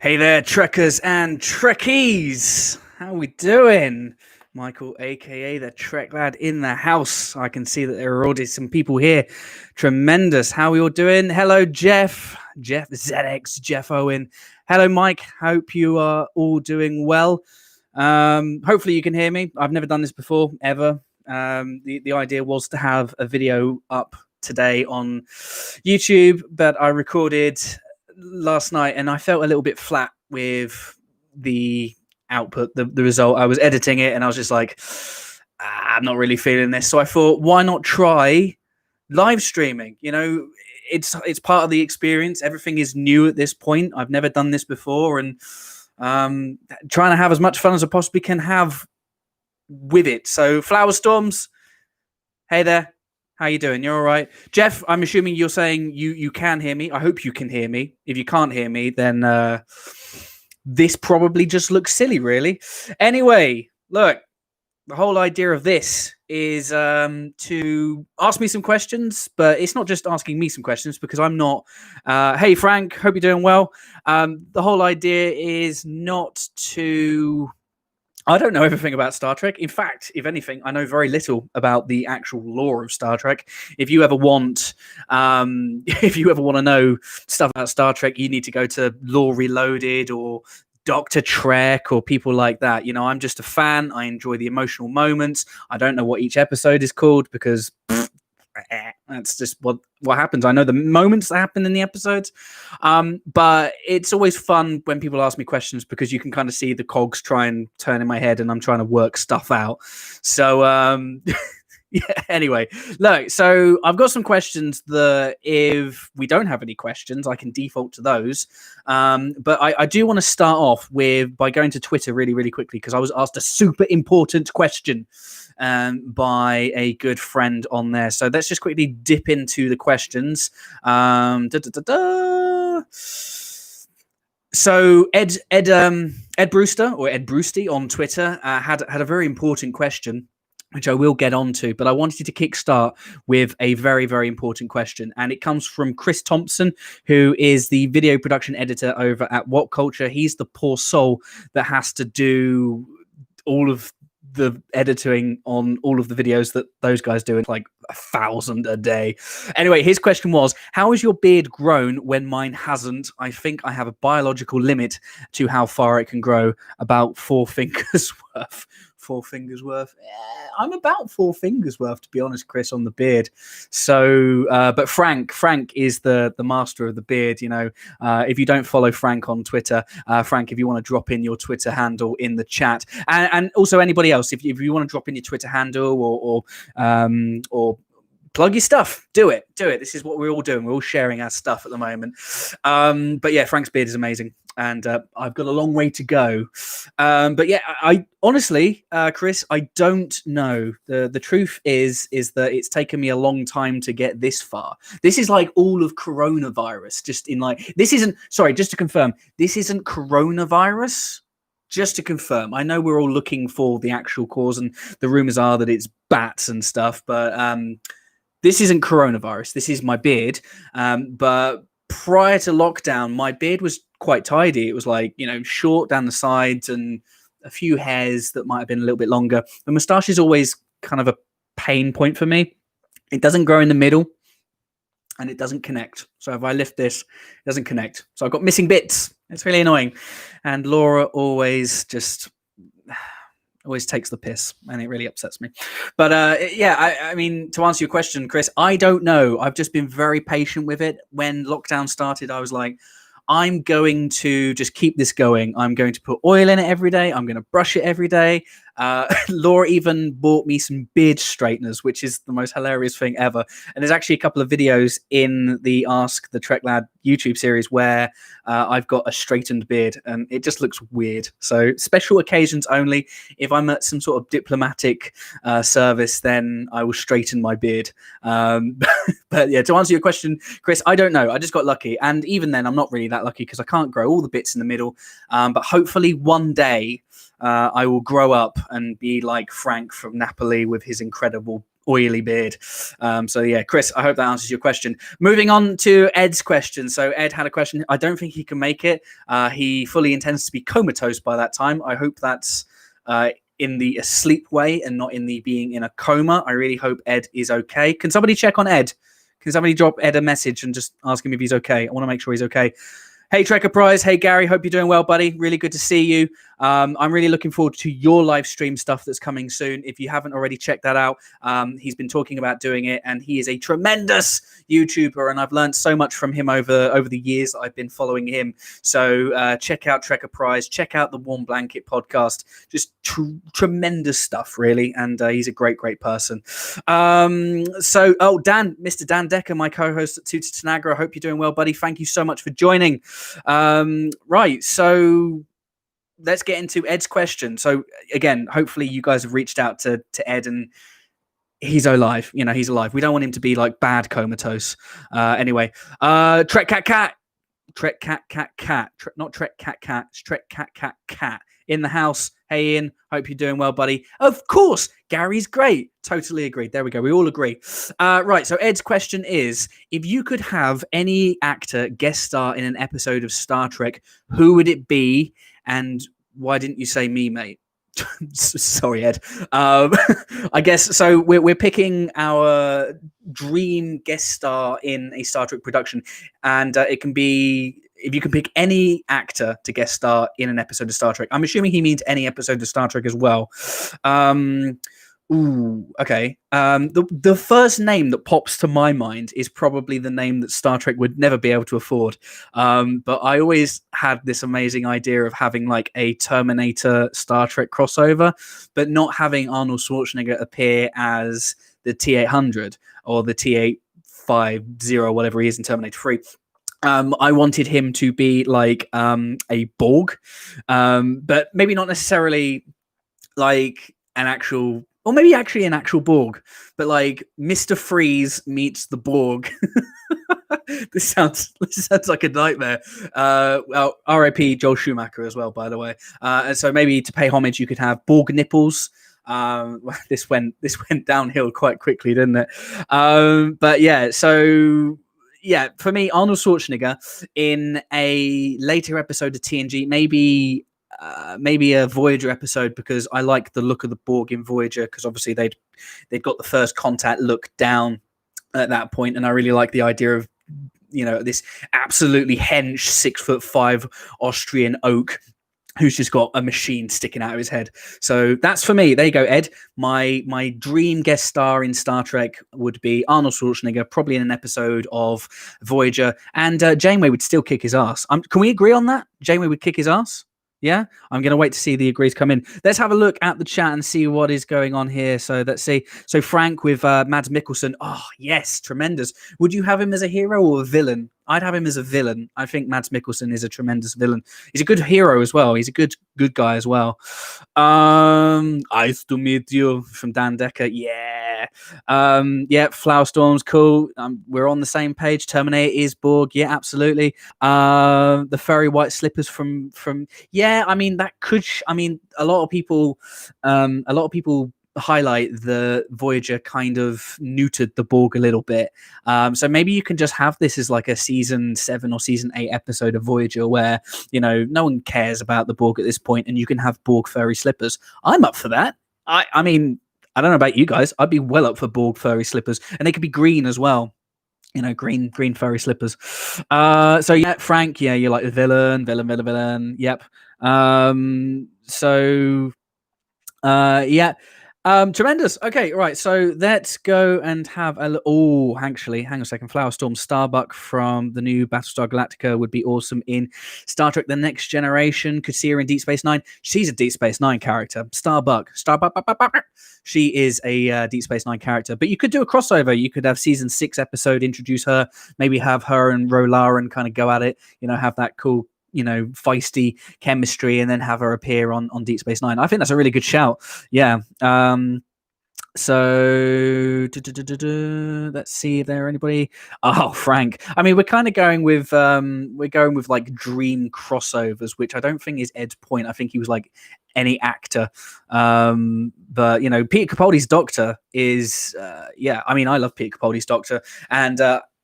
Hey there, Trekkers and Trekkies! How we doing? Michael, aka the TrekLad, in the house. I can see that there are already some people here. Tremendous. How are we all doing? Hello, Jeff ZX, Jeff Owen. Hello, Mike. Hope you are all doing well. Hopefully you can hear me. I've never done this before, ever. The idea was to have a video up today on YouTube, but I recorded last night and I felt a little bit flat with the output, the result. I was editing it and I was just like, I'm not really feeling this. So I thought, why not try live streaming? You know, it's part of the experience. Everything is new at this point. I've never done this before, and trying to have as much fun as I possibly can have with it. So Flower Storms, hey there. How you doing? You all right? Jeff, I'm assuming you're saying you can hear me. I hope you can hear me. If you can't hear me, then this probably just looks silly, really. Anyway, look, the whole idea of this is to ask me some questions, but it's not just asking me some questions because I'm not. Hey, Frank, hope you're doing well. The whole idea is not to... I don't know everything about Star Trek. In fact, if anything, I know very little about the actual lore of Star Trek. If you ever want, to know stuff about Star Trek, you need to go to Lore Reloaded or Dr. Trek or people like that. You know, I'm just a fan. I enjoy the emotional moments. I don't know what each episode is called because that's just what happens. I know the moments that happen in the episodes, but it's always fun when people ask me questions because you can kind of see the cogs try and turn in my head and I'm trying to work stuff out. So yeah, anyway, look, so I've got some questions that if we don't have any questions, I can default to those. But I do want to start off by going to Twitter really, really quickly because I was asked a super important question by a good friend on there. So let's just quickly dip into the questions. So Ed Brewster, or Ed Brewsty on Twitter, had a very important question, which I will get onto, but I wanted to kickstart with a very, very important question. And it comes from Chris Thompson, who is the video production editor over at What Culture. He's the poor soul that has to do all of the editing on all of the videos that those guys do. It's like 1,000 a day. Anyway, his question was, how has your beard grown when mine hasn't? I think I have a biological limit to how far it can grow, about 4 fingers worth. 4 fingers worth. I'm about 4 fingers worth, to be honest, Chris, on the beard. So, but Frank is the master of the beard. You know, if you don't follow Frank on Twitter, Frank, if you want to drop in your Twitter handle in the chat, and also anybody else, if you want to drop in your Twitter handle or plug your stuff, do it. This is what we're all doing. We're all sharing our stuff at the moment. But yeah, Frank's beard is amazing. And I've got a long way to go. But yeah, I honestly, Chris, I don't know. The truth is that it's taken me a long time to get this far. This is like all of coronavirus. Just to confirm, this isn't coronavirus. Just to confirm, I know we're all looking for the actual cause, and the rumors are that it's bats and stuff, but this isn't coronavirus. This is my beard. But prior to lockdown, my beard was quite tidy. It was like, you know, short down the sides and a few hairs that might have been a little bit longer. The moustache is always kind of a pain point for me. It doesn't grow in the middle and it doesn't connect. So if I lift this, it doesn't connect. So I've got missing bits. It's really annoying. And Laura always takes the piss, and it really upsets me. But yeah, I mean, to answer your question, Chris, I don't know. I've just been very patient with it. When lockdown started, I was like, I'm going to just keep this going. I'm going to put oil in it every day. I'm going to brush it every day. Laura even bought me some beard straighteners, which is the most hilarious thing ever. And there's actually a couple of videos in the Ask the TrekLad YouTube series where I've got a straightened beard, and it just looks weird. So special occasions only. If I'm at some sort of diplomatic service, then I will straighten my beard. But yeah, to answer your question, Chris, I don't know. I just got lucky. And even then, I'm not really that lucky because I can't grow all the bits in the middle. But hopefully one day I will grow up and be like Frank from Napoli with his incredible oily beard. So yeah, Chris, I hope that answers your question. Moving on to Ed's question. So Ed had a question. I don't think he can make it. He fully intends to be comatose by that time. I hope that's in the asleep way and not in the being in a coma. I really hope Ed is okay. Can somebody check on Ed? Can somebody drop Ed a message and just ask him if he's okay? I want to make sure he's okay. Hey, Trekker Prize. Hey, Gary. Hope you're doing well, buddy. Really good to see you. I'm really looking forward to your live stream stuff that's coming soon. If you haven't already checked that out, he's been talking about doing it, and he is a tremendous YouTuber, and I've learned so much from him over the years that I've been following him. So check out Trekker Prize. Check out the Warm Blanket podcast. Just tremendous stuff, really, and he's a great person. Dan, Mr. Dan Decker, my co-host at Tutor Tanagra. I hope you're doing well, buddy. Thank you so much for joining. Right, so let's get into Ed's question. So again, hopefully you guys have reached out to Ed, and he's alive. He's alive. We don't want him to be like bad comatose. Anyway, Trek Cat, not Trek Cat, it's Trek Cat in the house. Hey Ian, hope you're doing well, buddy. Of course, Gary's great. Totally agreed. There we go. We all agree. Right. So Ed's question is: if you could have any actor guest star in an episode of Star Trek, who would it be? And why didn't you say me, mate? Sorry, Ed. I guess so. We're picking our dream guest star in a Star Trek production, and it can be, if you can pick any actor to guest star in an episode of Star Trek. I'm assuming he means any episode of Star Trek as well. Okay. The first name that pops to my mind is probably the name that Star Trek would never be able to afford. But I always had this amazing idea of having like a Terminator Star Trek crossover, but not having Arnold Schwarzenegger appear as the T-800 or the T-850, whatever he is in Terminator 3. I wanted him to be like a Borg, but maybe not necessarily like an actual, or maybe actually an actual Borg, but like Mr. Freeze meets the Borg. This sounds like a nightmare. Well, R.I.P. Joel Schumacher as well, by the way. And so maybe to pay homage, you could have Borg nipples. This went downhill quite quickly, didn't it? But yeah, so yeah, for me, Arnold Schwarzenegger in a later episode of TNG, maybe a Voyager episode, because I like the look of the Borg in Voyager, because obviously they'd got the first contact look down at that point, and I really like the idea of this absolutely hench 6'5" Austrian oak who's just got a machine sticking out of his head. So that's for me. There you go, Ed. My dream guest star in Star Trek would be Arnold Schwarzenegger, probably in an episode of Voyager. And Janeway would still kick his ass. Can we agree on that? Janeway would kick his ass? Yeah? I'm going to wait to see the agrees come in. Let's have a look at the chat and see what is going on here. So let's see. So Frank with Mads Mikkelsen. Oh, yes. Tremendous. Would you have him as a hero or a villain? I'd have him as a villain. I think Mads Mikkelsen is a tremendous villain. He's a good hero as well. He's a good guy as well. Nice to meet you from Dan Decker. Yeah. Yeah, Flower Storm's cool. We're on the same page. Terminator is Borg. Yeah, absolutely. The furry white slippers from yeah, I mean that could a lot of people highlight the Voyager kind of neutered the Borg a little bit. So maybe you can just have this as like a season 7 or season 8 episode of Voyager where, no one cares about the Borg at this point, and you can have Borg furry slippers. I'm up for that. I mean, I don't know about you guys. I'd be well up for Borg furry slippers, and they could be green as well. Green furry slippers. So yeah, Frank, yeah, you're like the villain. Yep. Yeah. Tremendous. Okay, right. So let's go and have a look. Oh, actually, hang on a second. Flower Storm Starbuck from the new Battlestar Galactica would be awesome in Star Trek: The Next Generation. Could see her in Deep Space Nine. She's a Deep Space Nine character. Starbuck. She is a Deep Space Nine character. But you could do a crossover. You could have season 6 episode, introduce her, maybe have her and Rolara kind of go at it. Have that cool, feisty chemistry, and then have her appear on Deep Space Nine. I think that's a really good shout. Yeah. So let's see if there are anybody. Oh, Frank. I mean, we're kind of going with like dream crossovers, which I don't think is Ed's point. I think he was like any actor. But you know, Peter Capaldi's Doctor is yeah. I mean, I love Peter Capaldi's Doctor, and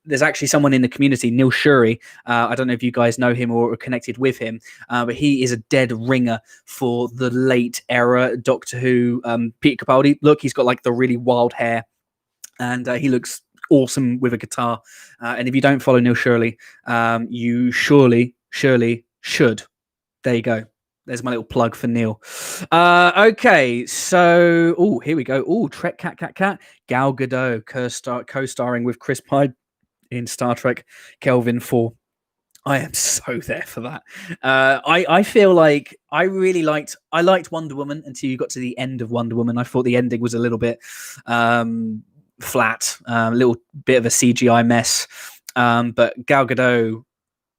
there's actually someone in the community, Neil Shuri. I don't know if you guys know him or are connected with him, but he is a dead ringer for the late era Doctor Who. Peter Capaldi, look, he's got like the really wild hair, and he looks awesome with a guitar. And if you don't follow Neil Shirley, you surely should. There you go. There's my little plug for Neil. Okay, so here we go. Trek Cat. Gal Gadot co-starring with Chris Pine in Star Trek Kelvin 4. I am so there for that. I feel like I liked Wonder Woman until you got to the end of Wonder Woman. I thought the ending was a little bit flat, a little bit of a CGI mess. But Gal Gadot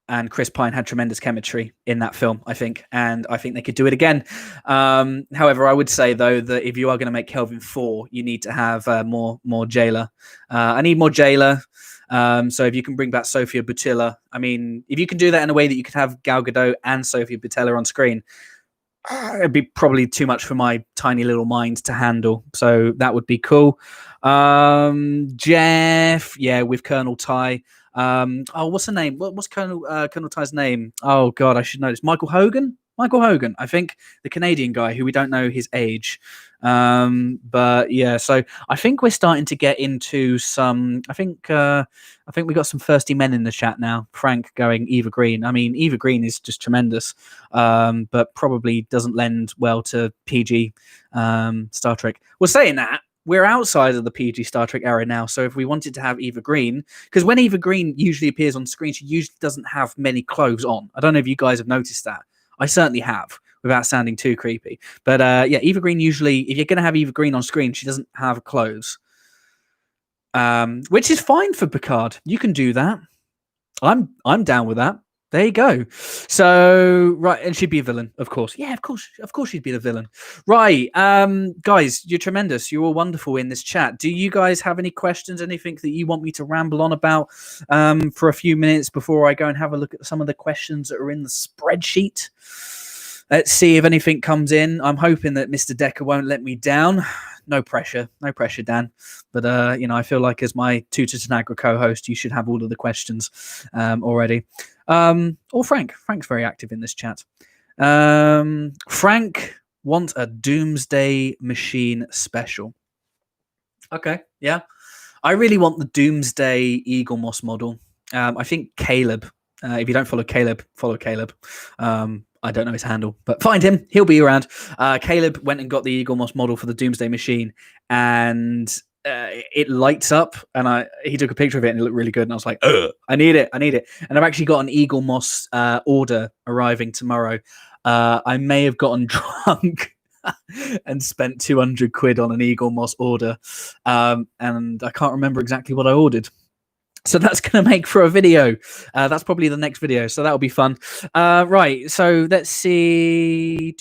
and Chris Pine had tremendous chemistry in that film, I think, and I think they could do it again. However, I would say though that if you are going to make Kelvin 4, you need to have more Jayla. I need more Jayla. So if you can bring back Sofia Boutella, I mean, if you can do that in a way that you could have Gal Gadot and Sofia Boutella on screen, it'd be probably too much for my tiny little mind to handle. So that would be cool. Jeff, yeah, with Colonel Ty. What's the name? What's Colonel Ty's name? Oh God, I should know this. Michael Hogan, I think, the Canadian guy who we don't know his age. But yeah, so I think we're starting to get into some. I think we got some thirsty men in the chat now. Frank going Eva Green. I mean, Eva Green is just tremendous, but probably doesn't lend well to PG Star Trek. Well, saying that, we're outside of the PG Star Trek era now. So if we wanted to have Eva Green, because when Eva Green usually appears on screen, she usually doesn't have many clothes on. I don't know if you guys have noticed that. I certainly have, without sounding too creepy. But yeah, Eva Green usually, if you're going to have Eva Green on screen, she doesn't have clothes. Which is fine for Picard. You can do that. I'm down with that. There you go. So, right, and she'd be a villain, of course. Yeah, of course she'd be the villain. Right, guys, you're tremendous. You're all wonderful in this chat. Do you guys have any questions, anything that you want me to ramble on about for a few minutes before I go and have a look at some of the questions that are in the spreadsheet? Let's see if anything comes in. I'm hoping that Mr. Decker won't let me down. No pressure, Dan. But, you know, I feel like as my Tutor Tanagra co-host, you should have all of the questions already. Or Frank. Frank's very active in this chat. Frank wants a Doomsday Machine special. Okay, yeah. I really want the Doomsday Eagle Moss model. I think Caleb, if you don't follow Caleb, follow Caleb. I don't know his handle, but find him. He'll be around. Caleb went and got the Eagle Moss model for the Doomsday Machine, and it lights up. And he took a picture of it, and it looked really good. And I was like, I need it. And I've actually got an Eagle Moss order arriving tomorrow. I may have gotten drunk and spent 200 quid on an Eagle Moss order, and I can't remember exactly what I ordered. So that's going to make for a video. That's probably the next video. So that'll be fun. Right. So let's see.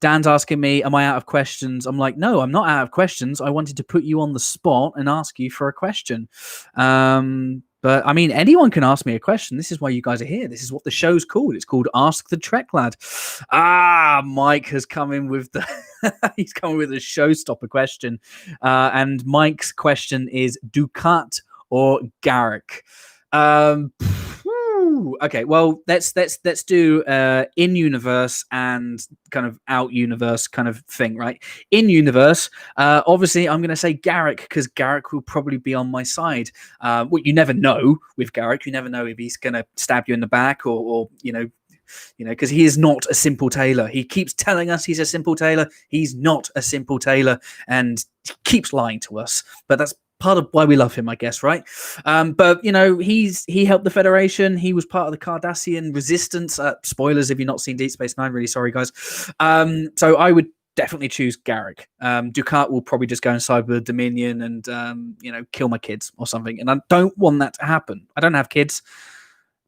Dan's asking me, am I out of questions? I'm like, no, I'm not out of questions. I wanted to put you on the spot and ask you for a question. But I mean, anyone can ask me a question. This is why you guys are here. This is what the show's called. It's called Ask the TrekLad. Mike has come in with he's coming with a showstopper question. And Mike's question is Dukat or Garrick? Okay, well, let's do in universe and kind of out universe kind of thing, right? In universe, obviously, I'm going to say Garrick because Garrick will probably be on my side. Well, you never know with Garrick. You never know if he's going to stab you in the back or you know, because he is not a simple tailor. He keeps telling us he's a simple tailor. He's not a simple tailor, and he keeps lying to us. But that's part of why we love him, I guess, right? But you know, he helped the Federation. He was part of the Cardassian resistance. Spoilers if you've not seen Deep Space Nine. Really sorry, guys. So I would definitely choose Garrick. Dukat will probably just go inside with Dominion and you know, kill my kids or something. And I don't want that to happen. I don't have kids,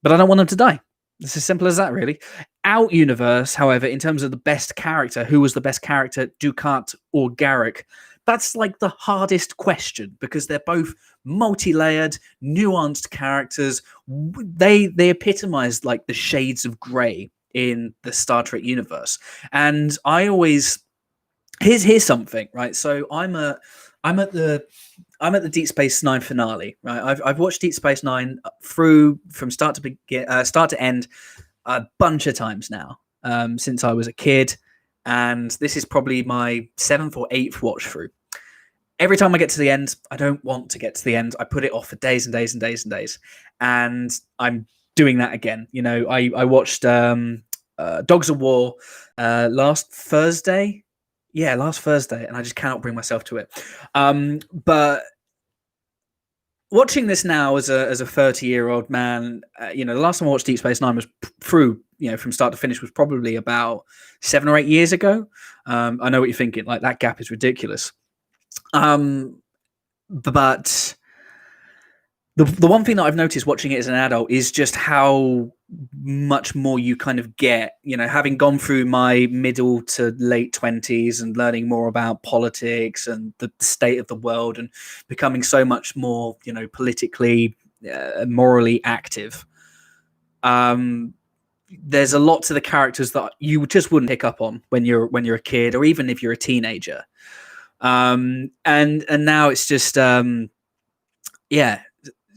but I don't want them to die. It's as simple as that, really. Out universe, however, in terms of the best character, who was the best character, Dukat or Garrick? That's like the hardest question because they're both multi-layered, nuanced characters. They epitomize like the shades of grey in the Star Trek universe. And I always here's something, right? So I'm at the Deep Space Nine finale, right? I've watched Deep Space Nine through from start to end a bunch of times now, since I was a kid, and this is probably my 7th or 8th watch through. Every time I get to the end, I don't want to get to the end. I put it off for days and days and days and days, and I'm doing that again. You know, I watched Dogs of War last Thursday. Yeah, last Thursday, and I just cannot bring myself to it. But watching this now as a 30-year-old man, the last time I watched Deep Space Nine was through, from start to finish, was probably about 7 or 8 years ago. I know what you're thinking, like that gap is ridiculous. But the one thing that I've noticed watching it as an adult is just how much more you kind of get, having gone through my middle to late 20s and learning more about politics and the state of the world and becoming so much more, politically, morally active. There's a lot to the characters that you just wouldn't pick up on when you're a kid, or even if you're a teenager. And now it's just,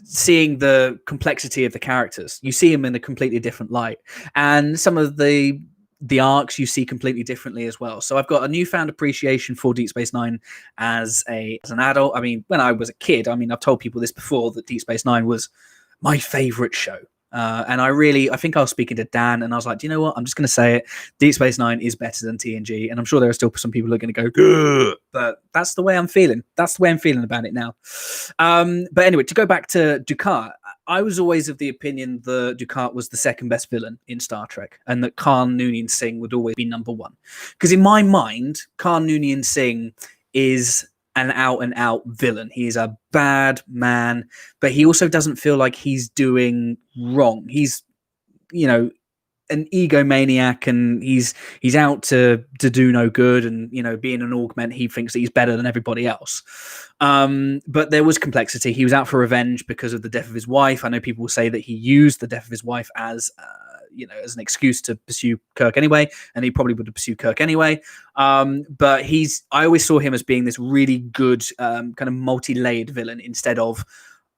seeing the complexity of the characters. You see them in a completely different light, and some of the arcs you see completely differently as well. So I've got a newfound appreciation for Deep Space Nine as an adult. I mean, when I was a kid, I've told people this before, that Deep Space Nine was my favorite show. And I think I was speaking to Dan, and I was like, do you know what? I'm just going to say it. Deep Space Nine is better than TNG. And I'm sure there are still some people who are going to go, "Gah!" But that's the way I'm feeling. That's the way I'm feeling about it now. But anyway, to go back to Dukat, I was always of the opinion that Dukat was the second best villain in Star Trek, and that Khan Noonien Singh would always be number one. Because in my mind, Khan Noonien Singh is an out-and-out villain. He is a bad man, but he also doesn't feel like he's doing wrong. He's, an egomaniac, and he's out to do no good, and being an augment, he thinks that he's better than everybody else. But there was complexity. He was out for revenge because of the death of his wife. I know people will say that he used the death of his wife as as an excuse to pursue Kirk anyway, and he probably would have pursued Kirk anyway. But I always saw him as being this really good kind of multi-layered villain, instead of,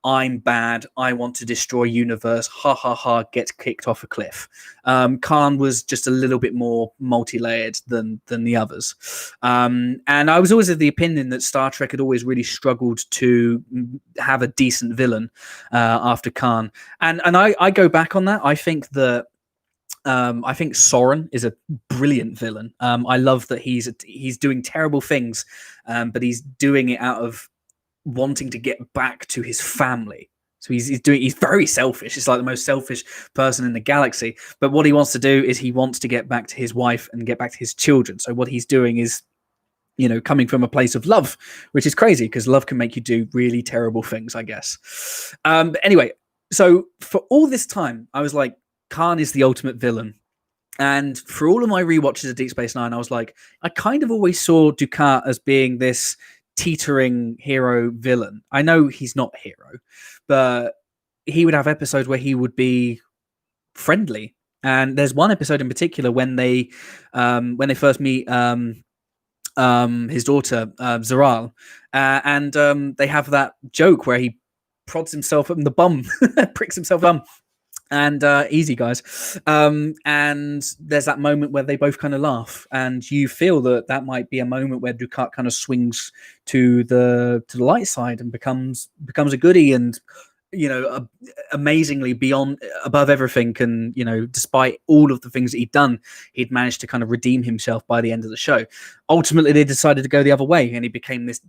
I'm bad, I want to destroy universe, ha ha ha, gets kicked off a cliff. Khan was just a little bit more multi-layered than the others. And I was always of the opinion that Star Trek had always really struggled to have a decent villain after Khan. And I go back on that. I think that I think Soren is a brilliant villain. I love that he's doing terrible things, but he's doing it out of wanting to get back to his family. So he's very selfish. It's like the most selfish person in the galaxy. But what he wants to do is he wants to get back to his wife and get back to his children. So what he's doing is, coming from a place of love, which is crazy because love can make you do really terrible things, I guess. But anyway, so for all this time, I was like, Khan is the ultimate villain. And for all of my rewatches of Deep Space Nine, I was like, I kind of always saw Dukat as being this teetering hero villain. I know he's not a hero, but he would have episodes where he would be friendly. And there's one episode in particular when they first meet his daughter Zaral, and they have that joke where he prods himself in the bum, pricks himself bum. And easy, guys. And there's that moment where they both kind of laugh, and you feel that might be a moment where Dukat kind of swings to the light side and becomes a goodie, and amazingly above everything. And despite all of the things that he'd done, he'd managed to kind of redeem himself by the end of the show. Ultimately, they decided to go the other way, and he became this.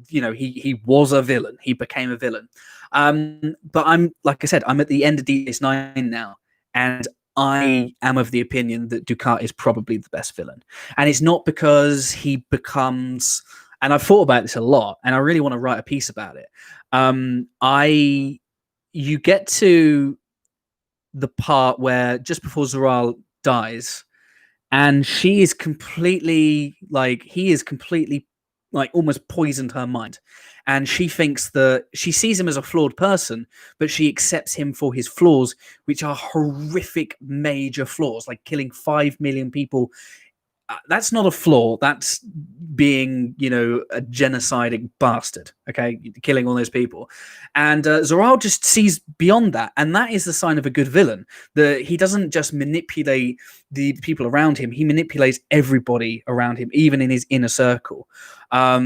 He was a villain. He became a villain. But like I said, I'm at the end of DS9 now, and I am of the opinion that Dukat is probably the best villain. And it's not because he becomes, and I've thought about this a lot, and I really want to write a piece about it. You get to the part where just before Zoral dies, and she is completely like he is completely like almost poisoned her mind, and she thinks that she sees him as a flawed person, but she accepts him for his flaws, which are horrific major flaws, like killing 5 million people. That's not a flaw. That's being, a genocidal bastard. Okay, killing all those people, and Zoral just sees beyond that, and that is the sign of a good villain. That he doesn't just manipulate the people around him; he manipulates everybody around him, even in his inner circle. A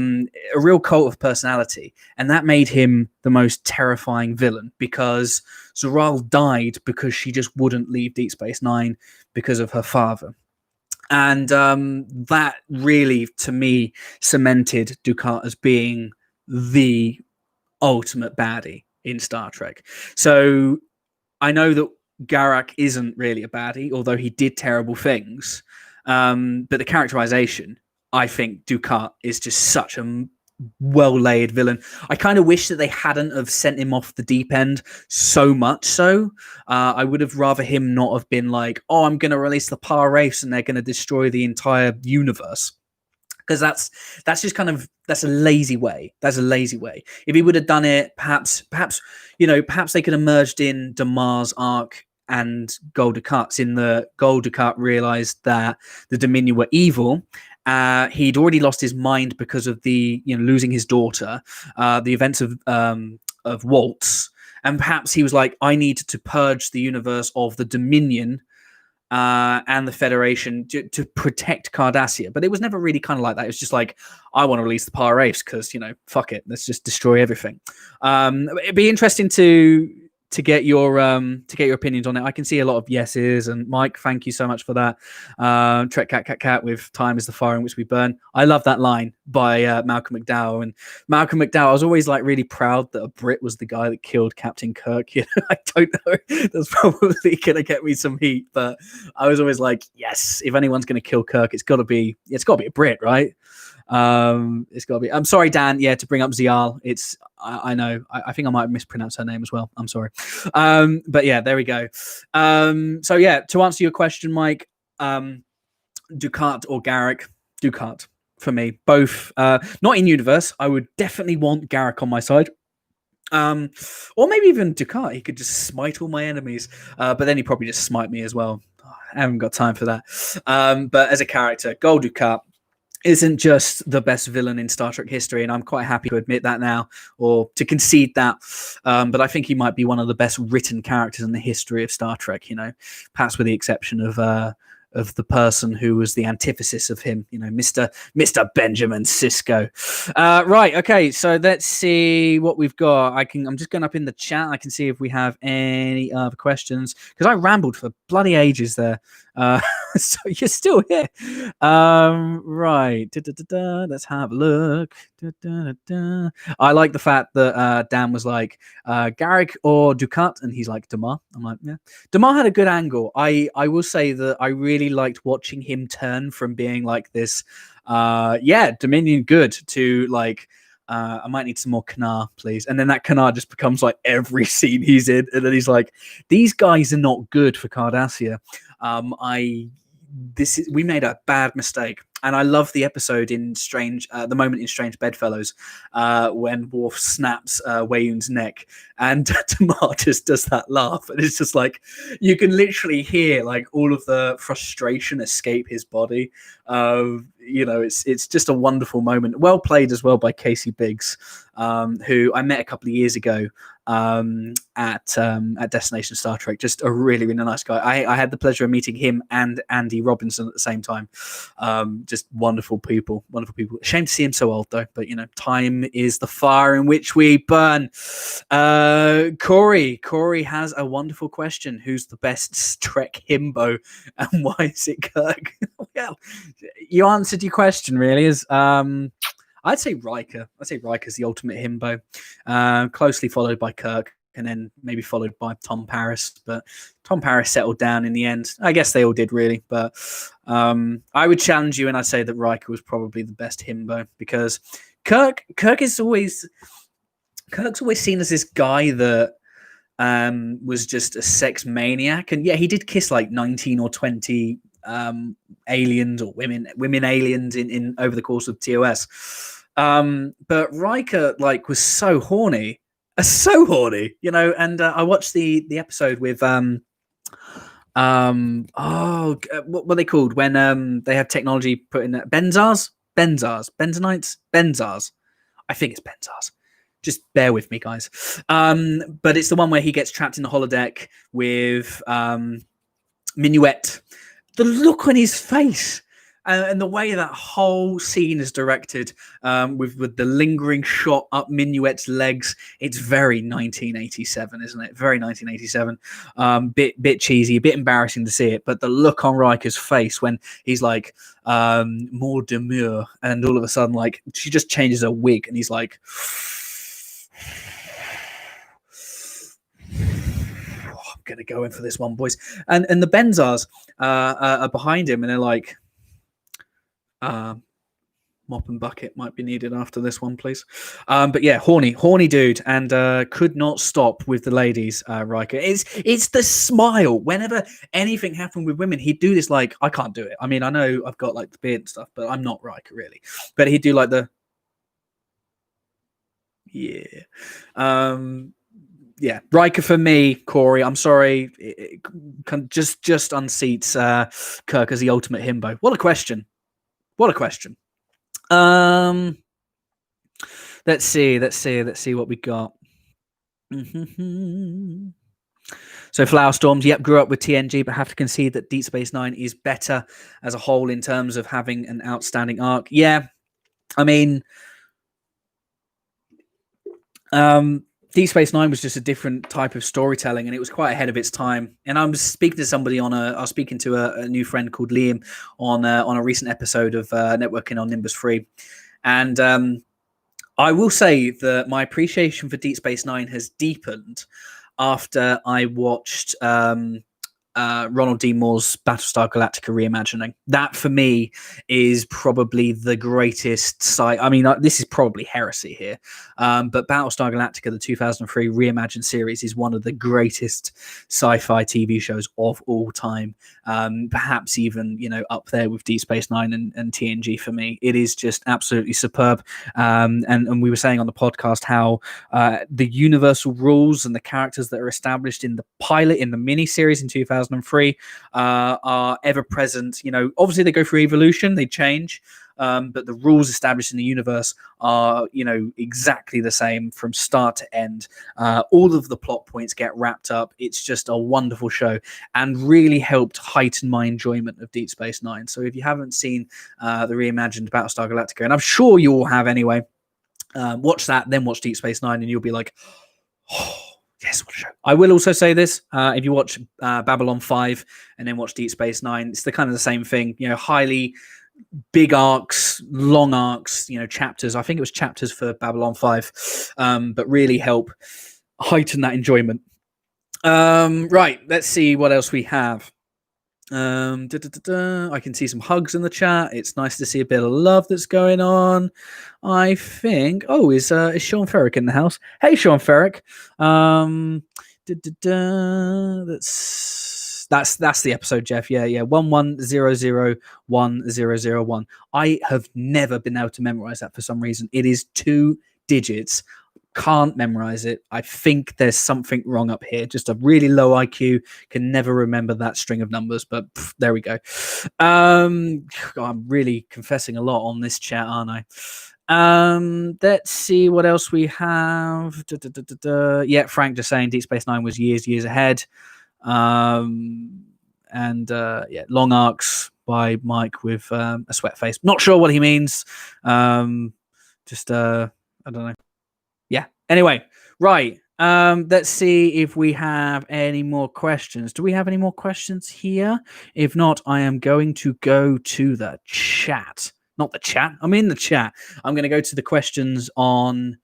real cult of personality, and that made him the most terrifying villain because Zoral died because she just wouldn't leave Deep Space Nine because of her father. And that really, to me, cemented Dukat as being the ultimate baddie in Star Trek. So I know that Garak isn't really a baddie, although he did terrible things. But the characterization, I think Dukat is just such a well-laid villain. I kind of wish that they hadn't have sent him off the deep end so much so. I would have rather him not have been like, oh, I'm going to release the Par Wraiths and they're going to destroy the entire universe. Because that's just kind of, that's a lazy way. That's a lazy way. If he would have done it, perhaps they could have merged in Damar's arc and Gul Dukat's. In the Gul Dukat realized that the Dominion were evil. He'd already lost his mind because of the losing his daughter, the events of Waltz, and perhaps he was like, I need to purge the universe of the Dominion and the Federation to protect Cardassia. But it was never really kind of like that. It was just like, I want to release the Par Wraiths because fuck it, let's just destroy everything. It'd be interesting to get your opinions on it. I can see a lot of yeses, and Mike, thank you so much for that. Trek Cat with time is the fire in which we burn. I love that line by Malcolm McDowell. And Malcolm McDowell, I was always like really proud that a Brit was the guy that killed Captain Kirk. I don't know, that's probably gonna get me some heat, but I was always like, yes, if anyone's gonna kill Kirk, it's gotta be a Brit, right? It's got to be. I'm sorry, Dan. Yeah, to bring up Zial. It's. I know. I think I might have mispronounced her name as well. I'm sorry. But yeah, there we go. So yeah, to answer your question, Mike, Dukat or Garak? Dukat for me. Both. Not in universe. I would definitely want Garak on my side. Or maybe even Dukat. He could just smite all my enemies. But then he'd probably just smite me as well. I haven't got time for that. But as a character, Gul Dukat isn't just the best villain in Star Trek history, and I'm quite happy to admit that now, or to concede that. But I think he might be one of the best written characters in the history of Star Trek. Perhaps with the exception of the person who was the antithesis of him, Mr. Benjamin Sisko. Right, okay, so let's see what we've got. I'm just going up in the chat. I can see if we have any other questions, because I rambled for bloody ages there. So you're still here. Right. Let's have a look. I like the fact that Dan was like, Garak or Dukat, and he's like, Damar. I'm like, yeah. Damar had a good angle. I will say that I really liked watching him turn from being like this, Dominion good, to like, I might need some more Kanar, please. And then that Kanar just becomes like every scene he's in. And then he's like, these guys are not good for Cardassia. We made a bad mistake. And I love the episode in the moment in Strange Bedfellows, when Worf snaps Wayun's neck, and Tamar just does that laugh, and it's just like you can literally hear like all of the frustration escape his body. It's just a wonderful moment. Well played as well by Casey Biggs, who I met a couple of years ago at Destination Star Trek. Just a really, really nice guy. I had the pleasure of meeting him and Andy Robinson at the same time. Just wonderful people. Shame to see him so old though, but time is the fire in which we burn. Corey has a wonderful question. Who's the best Trek himbo, and why is it Kirk? Well, you answered your question really. I'd say Riker. I'd say Riker's the ultimate himbo, closely followed by Kirk, and then maybe followed by Tom Paris. But Tom Paris settled down in the end. I guess they all did really. But I would challenge you, and I'd say that Riker was probably the best himbo, because Kirk's always seen as this guy that was just a sex maniac, and yeah, he did kiss like 19 or 20 aliens or women aliens in over the course of TOS. But Riker like was so horny, you know. And I watched the episode with what are they called when they have technology put in benzars, benzars. I think it's benzars. Just bear with me, guys. But it's the one where he gets trapped in the holodeck with Minuet. The look on his face and the way that whole scene is directed, with the lingering shot up Minuet's legs, it's very 1987, isn't it? Very 1987. Bit cheesy, a bit embarrassing to see it, but the look on Riker's face when he's like more demure, and all of a sudden, like, she just changes her wig, and he's like, I'm gonna go in for this one, boys. And the Benzars are behind him, and they're like, mop and bucket might be needed after this one, please. But yeah, horny dude, and could not stop with the ladies. Riker, it's the smile. Whenever anything happened with women, he'd do this. Like, I can't do it. I mean, I know I've got like the beard and stuff, but I'm not Riker really. But he'd do like the yeah, Riker for me, Corey. I'm sorry, it just unseats Kirk as the ultimate himbo. What a question! What a question. Let's see what we got. So Flower Storms, yep, grew up with TNG, but have to concede that Deep Space Nine is better as a whole in terms of having an outstanding arc. Yeah, I mean, Deep Space Nine was just a different type of storytelling, and it was quite ahead of its time. And I was speaking to somebody I was speaking to a new friend called Liam on a recent episode of Networking on Nimbus 3. And I will say that my appreciation for Deep Space Nine has deepened after I watched Ronald D. Moore's Battlestar Galactica reimagining. That for me is probably the greatest I mean, this is probably heresy here, but Battlestar Galactica, the 2003 reimagined series, is one of the greatest sci-fi TV shows of all time. Perhaps even, you know, up there with Deep Space Nine and TNG for me. It is just absolutely superb. And we were saying on the podcast how the universal rules and the characters that are established in the pilot, in the miniseries in 2003, are ever present. You know, obviously they go through evolution, they change, but the rules established in the universe are, you know, exactly the same from start to end. All of the plot points get wrapped up. It's just a wonderful show, and really helped heighten my enjoyment of Deep Space Nine. So if you haven't seen the reimagined Battlestar Galactica, and I'm sure you all have anyway, watch that, then watch Deep Space Nine, and you'll be like, oh, yes, what a show. I will also say this, if you watch Babylon 5 and then watch Deep Space Nine, it's the kind of the same thing, you know, highly big arcs, long arcs, you know, chapters. I think it was chapters for Babylon 5, but really help heighten that enjoyment. Right, let's see what else we have. I can see some hugs in the chat. It's nice to see a bit of love that's going on. I think. Oh, is Sean Ferrick in the house? Hey, Sean Ferrick. That's the episode, Jeff. Yeah. 11001001. I have never been able to memorize that for some reason. It is 2 digits. Can't memorize it. I think there's something wrong up here. Just a really low IQ. Can never remember that string of numbers, but there we go. I'm really confessing a lot on this chat, aren't I? Let's see what else we have. Yeah, Frank just saying Deep Space Nine was years ahead. Yeah, long arcs by Mike with a sweat face. Not sure what he means. I don't know. Yeah. Anyway, right. Let's see if we have any more questions. Do we have any more questions here? If not, I am going to go to the chat. Not the chat. I'm in the chat. I'm going to go to the questions on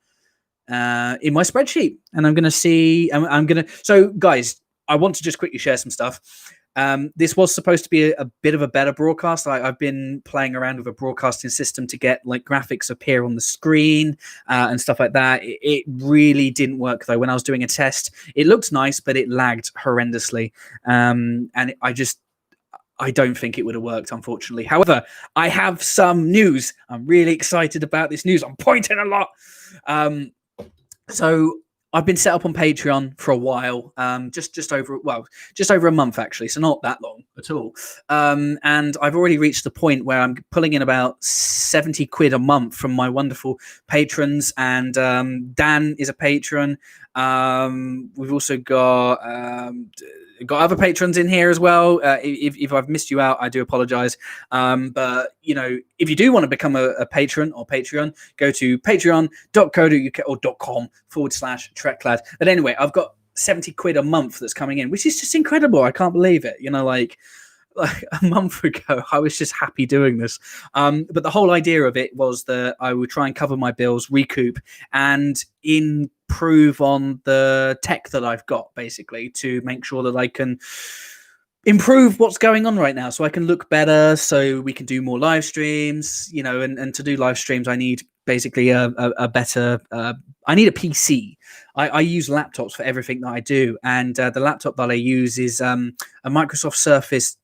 in my spreadsheet, and I'm going to see. I'm going to. So, guys, I want to just quickly share some stuff. This was supposed to be a bit of a better broadcast. I've been playing around with a broadcasting system to get like graphics appear on the screen and stuff like that. It really didn't work though. When I was doing a test, it looked nice, but it lagged horrendously. And I don't think it would have worked, unfortunately. However, I have some news. I'm really excited about this news. I'm pointing a lot. So I've been set up on Patreon for a while, just over a month actually, so not that long at all. And I've already reached the point where I'm pulling in about 70 quid a month from my wonderful patrons, and Dan is a patron. We've also got other patrons in here as well. If I've missed you out, I do apologize. But you know, if you do want to become a patron or Patreon, go to patreon.co.uk or .com/TrekLad. But anyway, I've got 70 quid a month that's coming in, which is just incredible. I can't believe it. You know, like a month ago, I was just happy doing this. But the whole idea of it was that I would try and cover my bills, recoup, and improve on the tech that I've got, basically, to make sure that I can improve what's going on right now, so I can look better, so we can do more live streams, you know, and to do live streams, I need basically a better, I need a PC. I use laptops for everything that I do, and the laptop that I use is a Microsoft Surface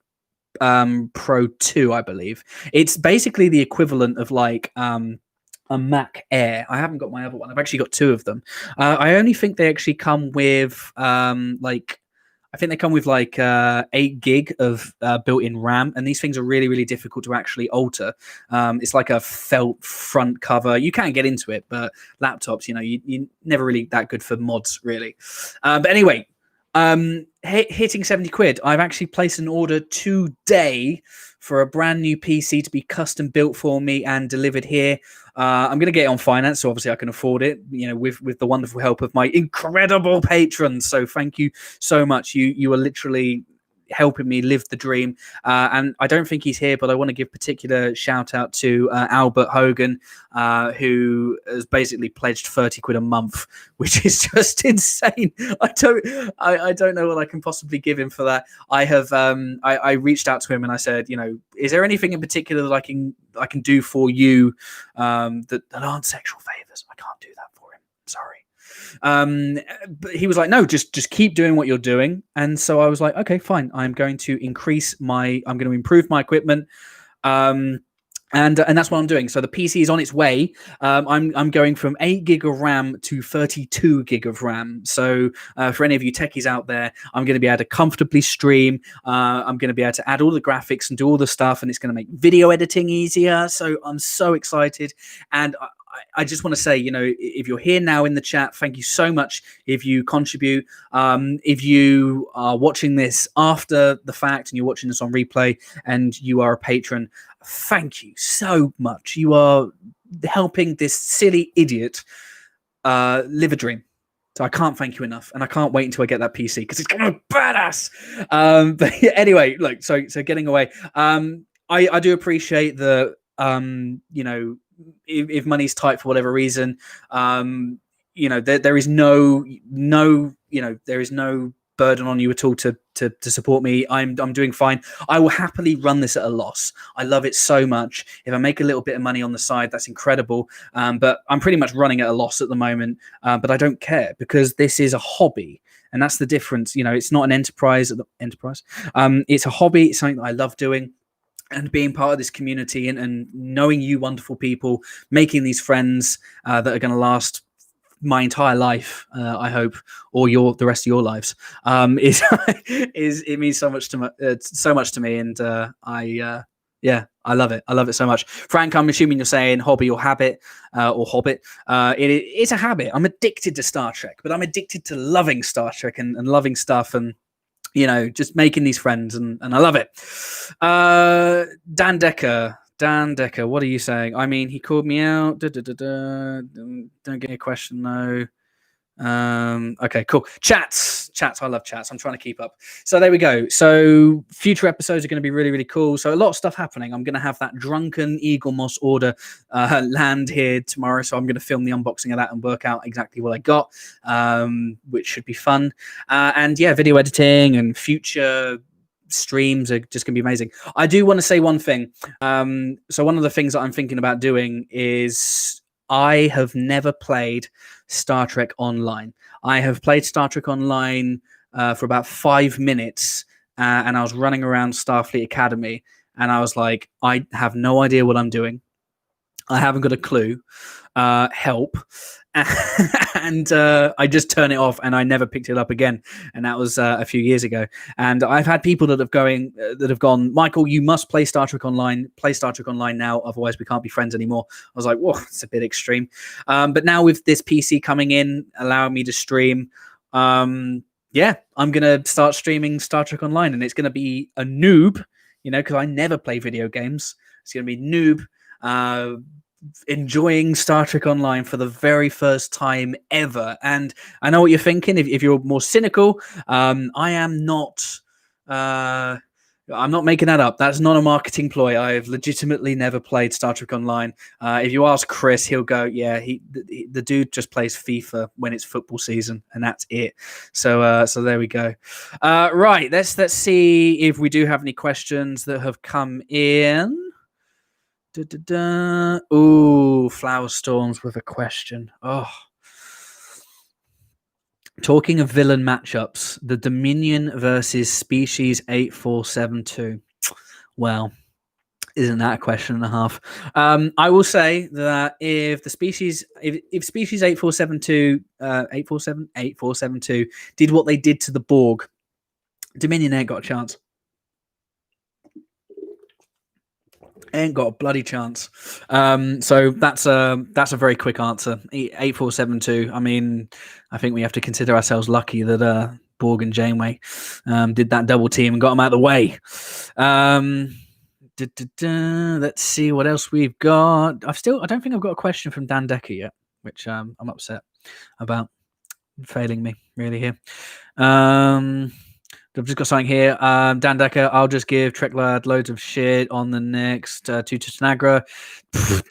Pro 2, I believe. It's basically the equivalent of like a Mac Air. I haven't got my other one. I've actually got two of them. I only think they actually come with I think they come with like 8 gig of built-in RAM, and these things are really, really difficult to actually alter. It's like a felt front cover. You can get into it, but laptops, you know, you're never really that good for mods, really. But anyway, hitting 70 quid, I've actually placed an order today for a brand new PC to be custom built for me and delivered here. I'm going to get it on finance, so obviously I can afford it, you know, with the wonderful help of my incredible patrons. So thank you so much. You are literally helping me live the dream. And I don't think he's here, but I want to give particular shout out to Albert Hogan, who has basically pledged 30 quid a month, which is just insane. I don't know what I can possibly give him for that. I have I reached out to him and I said, you know, is there anything in particular that I can do for you that aren't sexual favors? I can't do that for him. Sorry. But he was like, no, just keep doing what you're doing. And so I was like, okay, fine. I'm going to improve my equipment. And that's what I'm doing. So the PC is on its way. I'm going from 8 gig of RAM to 32 gig of RAM. So for any of you techies out there, I'm going to be able to comfortably stream. I'm going to be able to add all the graphics and do all the stuff, and it's going to make video editing easier. So I'm so excited. And I just want to say, you know, if you're here now in the chat, thank you so much if you contribute. If you are watching this after the fact and you're watching this on replay and you are a patron, thank you so much. You are helping this silly idiot live a dream. So I can't thank you enough, and I can't wait until I get that PC because it's gonna be badass. But yeah, anyway, look, so getting away. I do appreciate the you know, if money's tight for whatever reason, you know, there is no you know, there is no burden on you at all to support me. I'm doing fine. I will happily run this at a loss. I love it so much. If I make a little bit of money on the side, that's incredible. But I'm pretty much running at a loss at the moment. But I don't care because this is a hobby. And that's the difference. You know, it's not an enterprise. It's a hobby. It's something that I love doing. And being part of this community and knowing you wonderful people, making these friends that are going to last my entire life, I hope, or the rest of your lives, is it means so much to me, and yeah, I love it. I love it so much. Frank, I'm assuming you're saying hobby or habit or hobbit. It's a habit. I'm addicted to Star Trek, but I'm addicted to loving Star Trek and loving stuff and, you know, just making these friends, and I love it. Dan Decker, what are you saying? I mean, he called me out. Don't get a question, though. Okay, cool. Chats. I love chats. I'm trying to keep up. So there we go. So future episodes are going to be really, really cool. So a lot of stuff happening. I'm going to have that drunken Eagle Moss order land here tomorrow. So I'm going to film the unboxing of that and work out exactly what I got, which should be fun. And yeah, video editing and future streams are just going to be amazing. I do want to say one thing. So one of the things that I'm thinking about doing is I have never played Star Trek Online. I have played Star Trek Online for about 5 minutes, and I was running around Starfleet Academy, and I was like, I have no idea what I'm doing. I haven't got a clue. Help. And I just turn it off, and I never picked it up again. And that was a few years ago. And I've had people that have gone, Michael, you must play Star Trek Online. Play Star Trek Online now, otherwise we can't be friends anymore. I was like, whoa, it's a bit extreme. But now with this PC coming in, allowing me to stream, yeah, I'm gonna start streaming Star Trek Online, and it's gonna be a noob, because I never play video games. It's gonna be noob. Enjoying Star Trek Online for the very first time ever. And I know what you're thinking. If you're more cynical, I am not. I'm not making that up. That's not a marketing ploy. I have legitimately never played Star Trek Online. If you ask Chris, he'll go, "Yeah, the dude just plays FIFA when it's football season, and that's it." So there we go. Right, let's see if we do have any questions that have come in. Ooh, Flower Storms with a question. Oh. Talking of villain matchups, the Dominion versus Species 8472. Well, isn't that a question and a half? I will say that if Species 8472 8472 did what they did to the Borg, Dominion ain't got a chance. Ain't got a bloody chance. So that's a very quick answer. 8472. I mean, I think we have to consider ourselves lucky that Borg and Janeway did that double team and got them out of the way. Let's see what else we've got. I don't think I've got a question from Dan Decker yet, which I'm upset about. Failing me really here. I've just got something here. Dan Decker, I'll just give TrekLad loads of shit on the next Tutu Tanagra.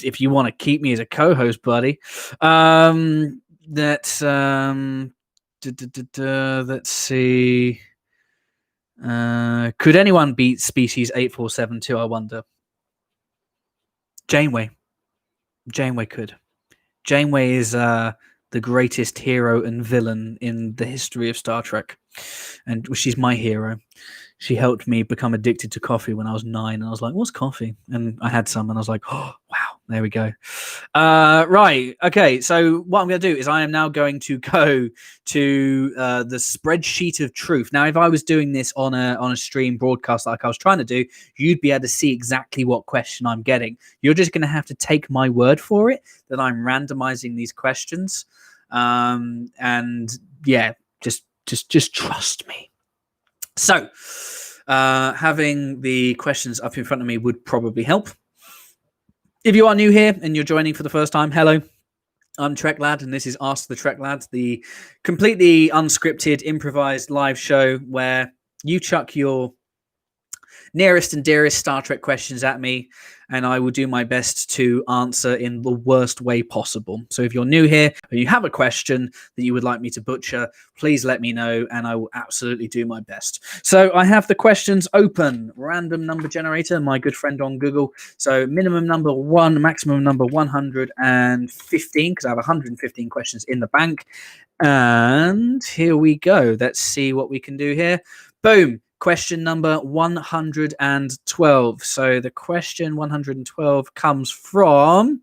If you want to keep me as a co-host, buddy. Let's see. Could anyone beat Species 8472, I wonder? Janeway could. Janeway is the greatest hero and villain in the history of Star Trek. And she's my hero. She helped me become addicted to coffee when I was 9. And I was like, what's coffee? And I had some and I was like, oh, wow, there we go. Right. Okay. So what I'm going to do is I am now going to go to the spreadsheet of truth. Now, if I was doing this on a stream broadcast like I was trying to do, you'd be able to see exactly what question I'm getting. You're just going to have to take my word for it that I'm randomizing these questions. And yeah, just trust me. So, having the questions up in front of me would probably help. If you are new here and you're joining for the first time, hello. I'm TrekLad, and this is Ask the TrekLad, the completely unscripted, improvised live show where you chuck your nearest and dearest Star Trek questions at me, and I will do my best to answer in the worst way possible. So if you're new here and you have a question that you would like me to butcher, please let me know, and I will absolutely do my best. So I have the questions open. Random number generator, my good friend on Google. So minimum number 1, maximum number 115, because I have 115 questions in the bank. And here we go. Let's see what we can do here. Boom. Question number 112. So the question 112 comes from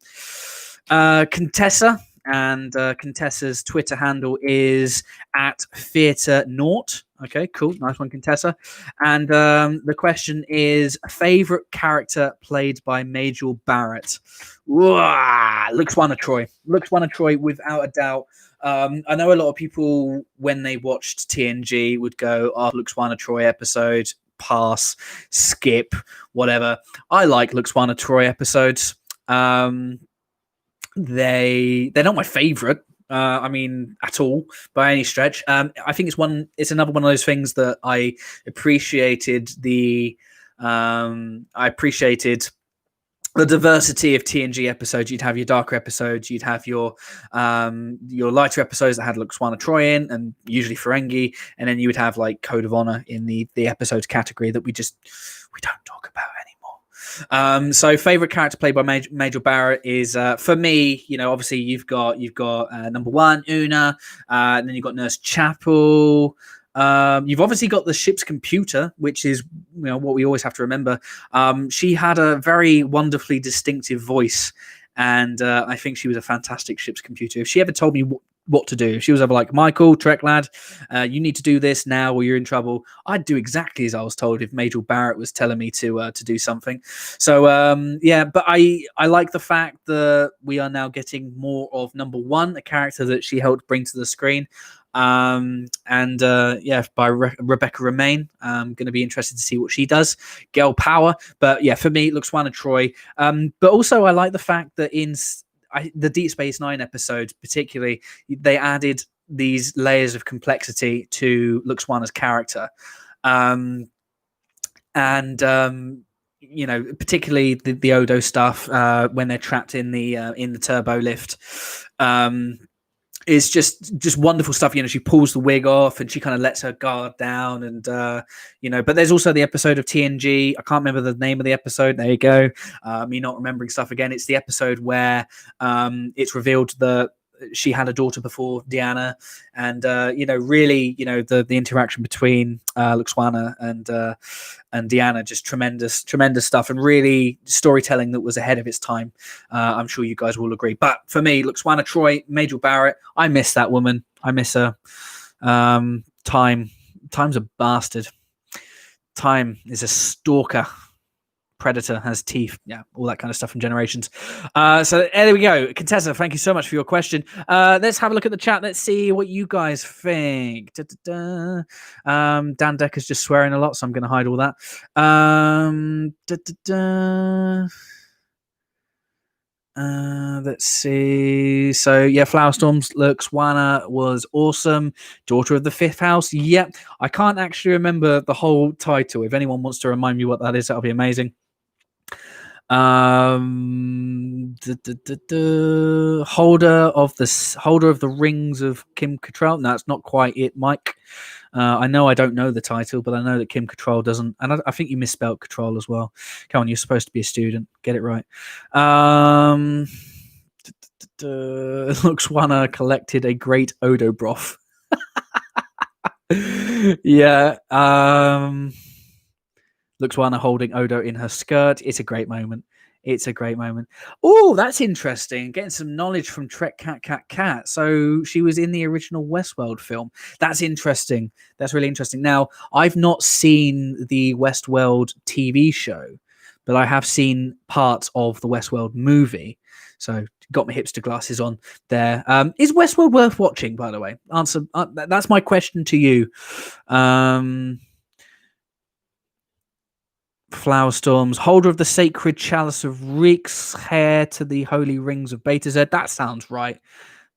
Contessa, and Contessa's Twitter handle is @theatre0. Okay, cool. Nice one, Contessa. And the question is, favorite character played by Major Barrett? Looks one of Troy. Looks one of Troy without a doubt. I know a lot of people, when they watched TNG, would go, oh, Lux One of Troy episode, pass, skip, whatever. I like Lux One of Troy episodes. They're not my favorite. I mean, at all, by any stretch. I think it's another one of those things that I appreciated the diversity of TNG episodes. You'd have your darker episodes, you'd have your lighter episodes that had Luxwana Troy in, and usually Ferengi, and then you would have like Code of Honor in the episodes category that we don't talk about anymore. So favorite character played by Major Barrett is for me, obviously you've got number one Una, and then you've got Nurse Chapel. You've obviously got the ship's computer, which is what we always have to remember. She had a very wonderfully distinctive voice, and I think she was a fantastic ship's computer. If she ever told me what to do, if she was ever like, Michael, TrekLad, you need to do this now or you're in trouble, I'd do exactly as I was told if Major Barrett was telling me to do something. So but I like the fact that we are now getting more of number one, a character that she helped bring to the screen. By Rebecca Remain. I'm going to be interested to see what she does. Girl power. But yeah, for me, Luxwana Troy. But also I like the fact that in the Deep Space Nine episodes, particularly, they added these layers of complexity to Luxwana's character. Particularly the Odo stuff when they're trapped in the turbo lift. Is just wonderful stuff. She pulls the wig off and she kind of lets her guard down, and but there's also the episode of TNG. I can't remember the name of the episode. There you go. Me not remembering stuff again. It's the episode where it's revealed that she had a daughter before Deanna, and the interaction between Luxwana and Deanna, just tremendous stuff, and really storytelling that was ahead of its time. I'm sure you guys will agree. But for me, Luxwana Troy, Major Barrett, I miss that woman. I miss her. Time's a bastard. Time is a stalker. Predator has teeth, all that kind of stuff from Generations. So there we go. Contessa, thank you so much for your question. Let's have a look at the chat. Let's see what you guys think. Dan Decker's just swearing a lot, so I'm going to hide all that. Let's see. So yeah, Flower Storms Luxwana was awesome. Daughter of the Fifth House. Yep. I can't actually remember the whole title. If anyone wants to remind me what that is, that'll be amazing. Holder of the Rings of Kim Cattrall. No, that's not quite it, Mike. I know I don't know the title, but I know that Kim Cattrall doesn't, and I think you misspelled Cattrall as well. Come on, you're supposed to be a student. Get it right. Luxwana collected a great Odo broth. Yeah. Luxwana holding Odo in her skirt. It's a great moment. Oh, that's interesting. Getting some knowledge from Trek Cat. So she was in the original Westworld film. That's interesting. That's really interesting. Now, I've not seen the Westworld TV show, but I have seen parts of the Westworld movie. So got my hipster glasses on there. Is Westworld worth watching, by the way? Answer. That's my question to you. Flower Storms, holder of the sacred chalice of Reek's, heir to the holy rings of Beta Z. That sounds right.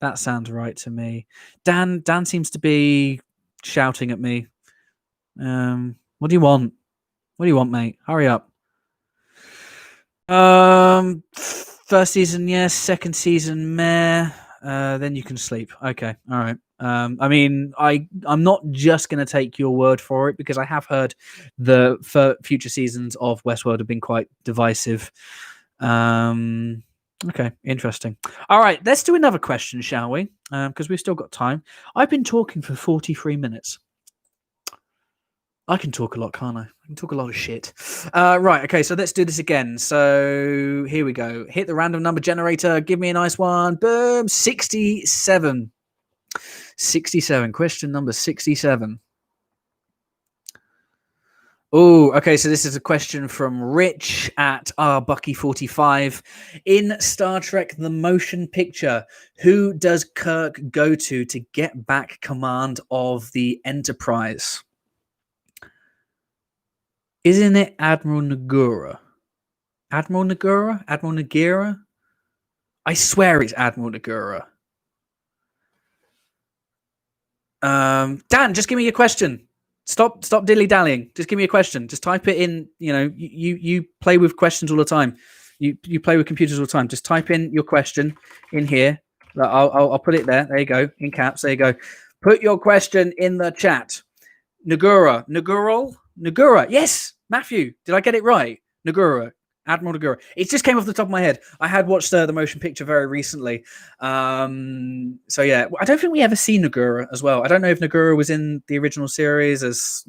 That sounds right to me. Dan seems to be shouting at me. What do you want? What do you want, mate? Hurry up. First season, yes. Second season, meh. Then you can sleep. Okay, all right. I mean, I'm not just going to take your word for it, because I have heard the future seasons of Westworld have been quite divisive. Okay, interesting. All right, let's do another question, shall we? Because we've still got time. I've been talking for 43 minutes. I can talk a lot, can't I? I can talk a lot of shit. Right, okay, so let's do this again. So here we go. Hit the random number generator. Give me a nice one. Boom. 67. 67. Question number 67. Oh, okay, so this is a question from Rich at Bucky45. In Star Trek The Motion Picture, who does Kirk go to get back command of the Enterprise? Isn't it Admiral Nagura? Admiral Nagura? I swear it's Admiral Nagura. Dan, just give me a question. Stop dilly-dallying. Just give me a question. Just type it in. You play with questions all the time. You play with computers all the time. Just type in your question in here. I'll put it there. There you go, in caps. There you go. Put your question in the chat. Nagura. Yes, Matthew. Did I get it right? Nagura. Admiral Nagura. It just came off the top of my head. I had watched the motion picture very recently. So yeah, I don't think we ever see Nagura as well. I don't know if Nagura was in the original series as,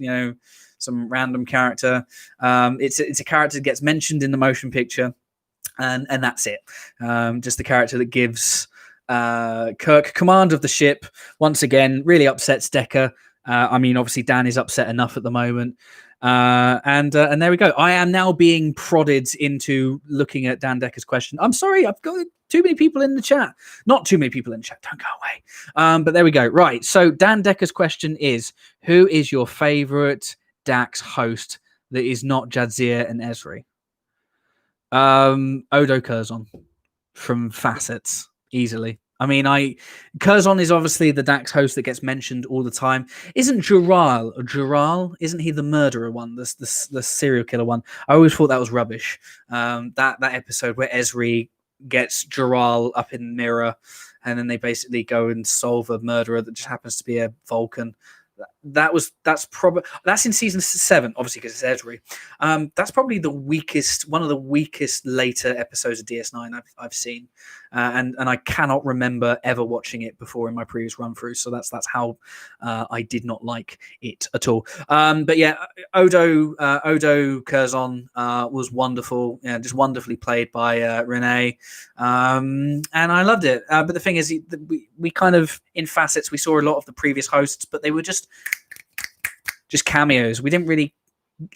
some random character. It's a character that gets mentioned in the motion picture, and that's it. Just the character that gives Kirk command of the ship. Once again, really upsets Decker. Obviously Dan is upset enough at the moment. And there we go. I am now being prodded into looking at Dan Decker's question. I'm sorry, I've got too many people in the chat. Not too many people in the chat. Don't go away. But there we go. Right. So Dan Decker's question is, who is your favorite Dax host that is not Jadzia and Ezri? Odo Curzon from Facets, easily. Curzon is obviously the Dax host that gets mentioned all the time. Isn't Jural? Isn't he the murderer one, the serial killer one? I always thought that was rubbish. That episode where Ezri gets Jural up in the mirror, and then they basically go and solve a murderer that just happens to be a Vulcan. That's in season 7, obviously, because it's Ezri. That's probably one of the weakest later episodes of DS9 I've seen, and I cannot remember ever watching it before in my previous run through. So that's how I did not like it at all. But yeah, Odo Curzon was wonderful, just wonderfully played by Renee, and I loved it. But the thing is, we kind of in Facets we saw a lot of the previous hosts, but they were just cameos. We didn't really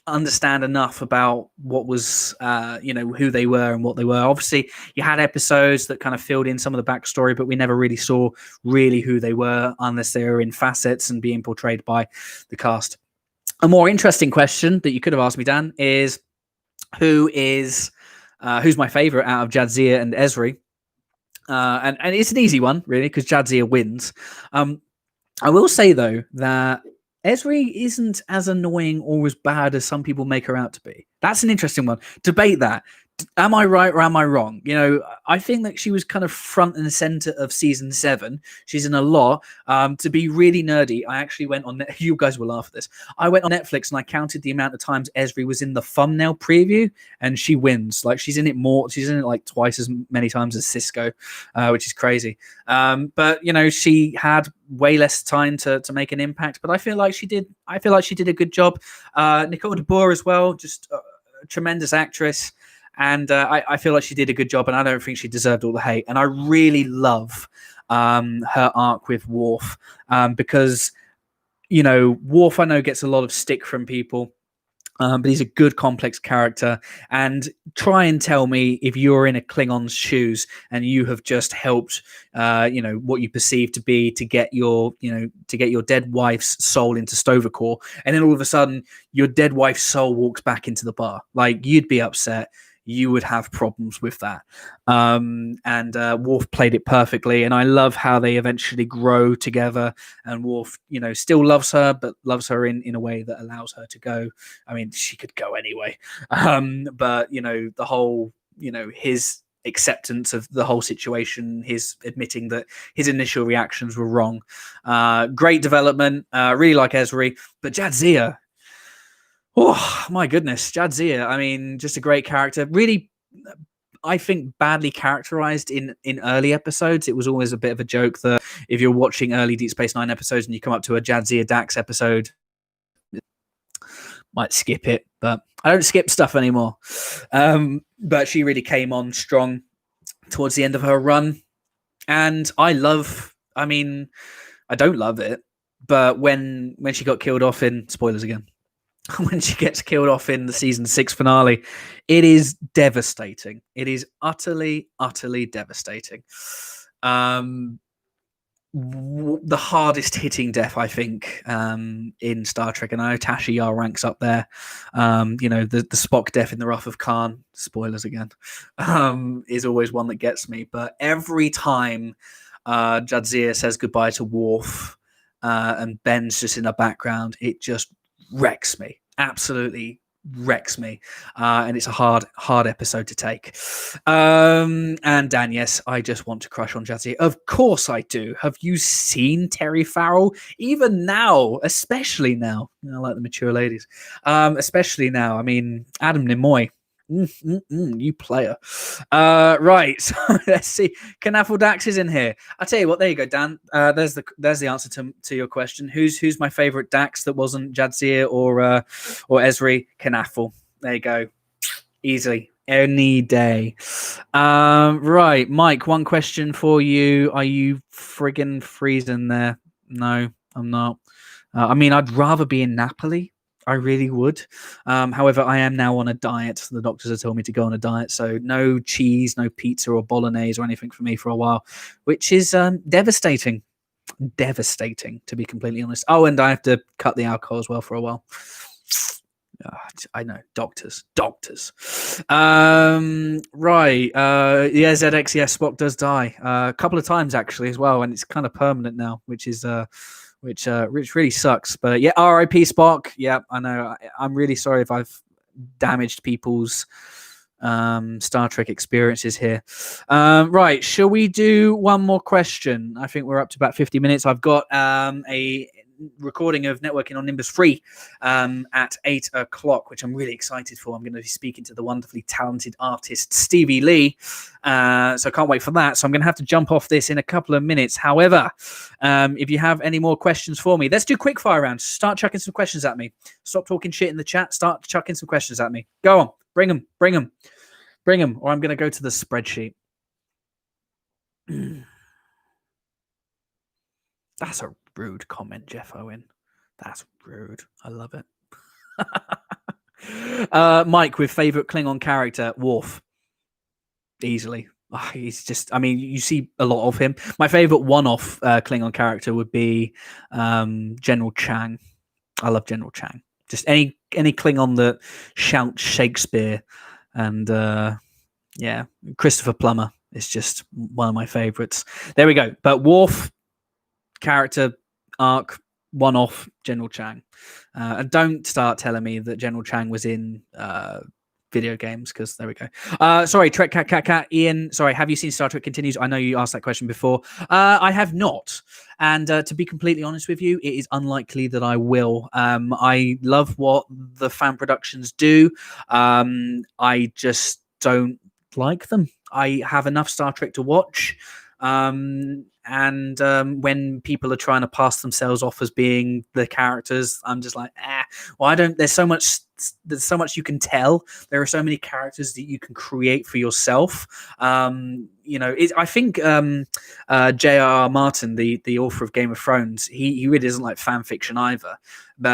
understand enough about what was who they were and what they were. Obviously you had episodes that kind of filled in some of the backstory, but we never really saw who they were unless they were in Facets and being portrayed by the cast. A more interesting question that you could have asked me, Dan, is who's my favorite out of Jadzia and Ezri? And it's an easy one, really, because Jadzia wins. I will say, though, that Ezri isn't as annoying or as bad as some people make her out to be. That's an interesting one. Debate that. Am I right or am I wrong? I think that she was kind of front and center of season 7. She's in a lot. To be really nerdy, I actually went on. You guys will laugh at this. I went on Netflix and I counted the amount of times Ezri was in the thumbnail preview, and she wins. Like, she's in it more. She's in it like twice as many times as Cisco, which is crazy. But she had way less time to make an impact. But I feel like she did. I feel like she did a good job. Nicole de Boer as well, just a tremendous actress. And I feel like she did a good job, and I don't think she deserved all the hate. And I really love her arc with Worf, because, Worf, I know, gets a lot of stick from people, but he's a good, complex character. And try and tell me if you're in a Klingon's shoes and you have just helped, what you perceive to get your dead wife's soul into Stovercore, and then all of a sudden your dead wife's soul walks back into the bar. Like, you'd be upset. You would have problems with that. And Worf played it perfectly. And I love how they eventually grow together. And Worf, still loves her, but loves her in a way that allows her to go. I mean, she could go anyway. But, the whole, his acceptance of the whole situation, his admitting that his initial reactions were wrong. Great development. Really like Ezri. But Jadzia, oh my goodness, Jadzia. I mean, just a great character. Really, I think badly characterized in early episodes. It was always a bit of a joke that if you're watching early Deep Space Nine episodes and you come up to a Jadzia Dax episode, might skip it, but I don't skip stuff anymore. But she really came on strong towards the end of her run. And I don't love it, but when she got killed off in, spoilers again, when she gets killed off in the season 6 finale, it is devastating. It is utterly, utterly devastating. The hardest hitting death, I think, in Star Trek, and I know Tasha Yar ranks up there. The Spock death in the Wrath of Khan, spoilers again, is always one that gets me. But every time Jadzia says goodbye to Worf, and Ben's just in the background, it just wrecks me, absolutely wrecks me, and it's a hard episode to take. And Dan, yes, I just want to crush on Jazzy. Of course I do. Have you seen Terry Farrell? Even now, especially now, I like the mature ladies, especially now. I mean, Adam Nimoy. You player. Right, so let's see. Knaffle Dax is in here. I'll tell you what, there you go, Dan. There's the answer to your question. Who's my favorite Dax that wasn't Jadzia or Esri? Knaffle. There you go. Easily. Any day. Right, Mike, one question for you. Are you friggin' freezing there? No, I'm not. I mean, I'd rather be in Napoli. I really would. However, I am now on a diet. The doctors have told me to go on a diet. So no cheese, no pizza or bolognese or anything for me for a while, which is devastating. Devastating, to be completely honest. Oh, and I have to cut the alcohol as well for a while. I know. Doctors. Right. Yeah, ZX, yes, Spock does die. A couple of times, actually, as well. And it's kind of permanent now, which is... which really sucks. But yeah, R.I.P. Spock. Yeah, I know. I'm really sorry if I've damaged people's Star Trek experiences here. Right, shall we do one more question? I think we're up to about 50 minutes. I've got a recording of Networking on Nimbus 3 at 8 o'clock, which I'm really excited for. I'm going to be speaking to the wonderfully talented artist Stevie Lee, so I can't wait for that. So I'm going to have to jump off this in a couple of minutes. However, if you have any more questions for me, let's do quick fire round. Start chucking some questions at me. Stop talking shit in the chat. Start chucking some questions at me. Go on, bring them, or I'm going to go to the spreadsheet. That's a rude comment, Jeff Owen. That's rude. I love it. Mike, with favorite Klingon character, Worf. Easily. Oh, he's just, I mean, you see a lot of him. My favorite one-off Klingon character would be General Chang. I love General Chang. Just any Klingon that shouts Shakespeare, and yeah, Christopher Plummer is just one of my favorites. There we go. But Worf, character arc, one-off, General Chang. And don't start telling me that General Chang was in video games, because there we go. Sorry, Trek Cat Ian. Sorry, have you seen Star Trek Continues? I know you asked that question before. I have not. And to be completely honest with you, it is unlikely that I will. I love what the fan productions do. I just don't like them. I have enough Star Trek to watch. And when people are trying to pass themselves off as being the characters, I'm just like, why don't? There's so much you can tell. There are so many characters that you can create for yourself. I think J.R.R. Martin, the author of Game of Thrones, he really doesn't like fan fiction either,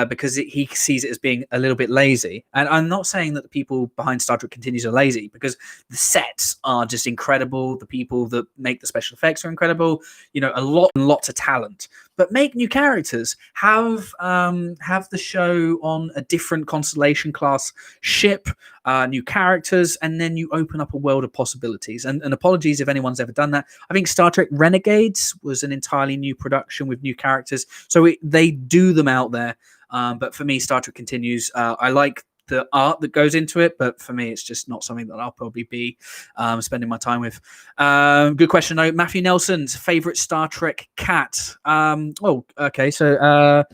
because he sees it as being a little bit lazy. And I'm not saying that the people behind Star Trek Continues are lazy, because the sets are just incredible. The people that make the special effects are incredible. Lots of talent. But make new characters. Have the show on a different constellation class ship, new characters, and then you open up a world of possibilities. And apologies if anyone's ever done that. I think Star Trek Renegades was an entirely new production with new characters. So they do them out there. But for me, Star Trek Continues. I like the art that goes into it, but for me, it's just not something that I'll probably be spending my time with. Good question, though. Matthew Nelson's favorite Star Trek cat. Okay. So,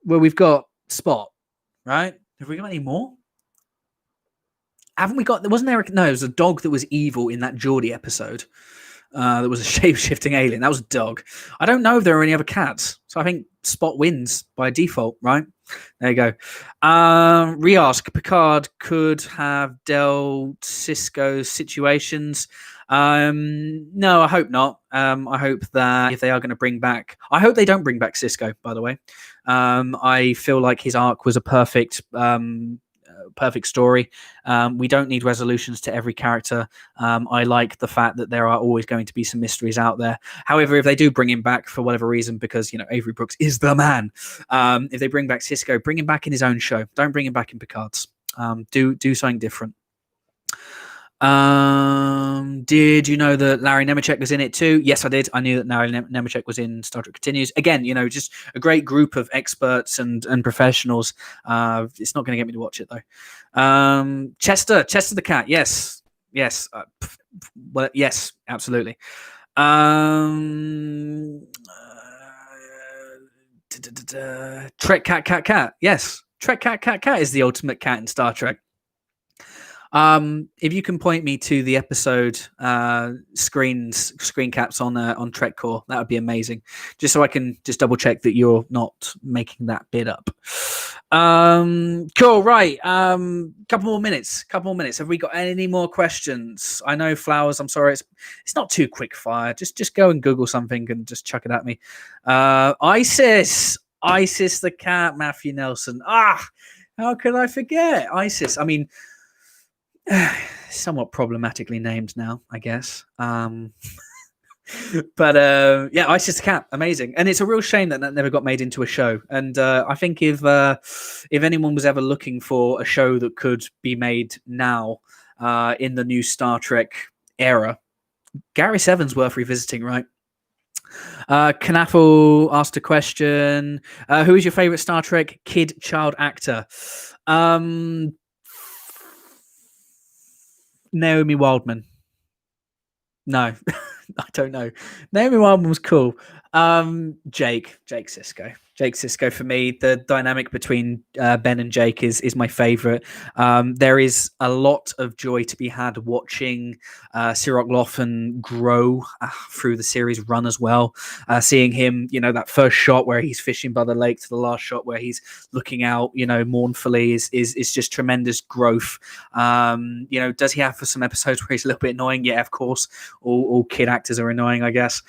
we've got Spot, right? Have we got any more? Haven't we got? There was a dog that was evil in that Geordie episode. That was a shape-shifting alien. That was a dog. I don't know if there are any other cats, so I think Spot wins by default, right? There you go. Re-ask, Picard could have dealt Sisko's situations. No, I hope not. I hope that if they are going to bring back... I hope they don't bring back Sisko, by the way. I feel like his arc was a perfect story. We don't need resolutions to every character. I like the fact that there are always going to be some mysteries out there. However, if they do bring him back for whatever reason, because Avery Brooks is the man, if they bring back Sisko, bring him back in his own show. Don't bring him back in Picard's. Do something different. Did you know that Larry Nemeczek was in it too? Yes, I did. I knew that Larry Nemeczek was in Star Trek Continues. Again, just a great group of experts and professionals. It's not going to get me to watch it though. Chester the cat. Yes. Well, yes, absolutely. Trek cat. Yes, Trek cat is the ultimate cat in Star Trek. If you can point me to the episode screen caps on Trek Core, that would be amazing. Just so I can just double check that you're not making that bit up. Cool. Right. Couple more minutes. Have we got any more questions? I know Flowers. I'm sorry. It's not too quick fire. Just go and Google something and just chuck it at me. Isis the cat. Matthew Nelson. How could I forget Isis? I mean, somewhat problematically named now, I guess. But yeah, Isis the cat, amazing, and it's a real shame that never got made into a show. And I think if anyone was ever looking for a show that could be made now in the new Star Trek era, Gary Seven's worth revisiting, right? Knaffle asked a question. Who is your favorite Star Trek child actor? Naomi Wildman. No, I don't know. Naomi Wildman was cool. Jake Sisko for me. The dynamic between Ben and Jake is my favorite. There is a lot of joy to be had watching Cirroc Loffen grow through the series run as well. Seeing him, that first shot where he's fishing by the lake to the last shot where he's looking out, mournfully is just tremendous growth. Does he have for some episodes where he's a little bit annoying? Yeah, of course. All kid actors are annoying, I guess.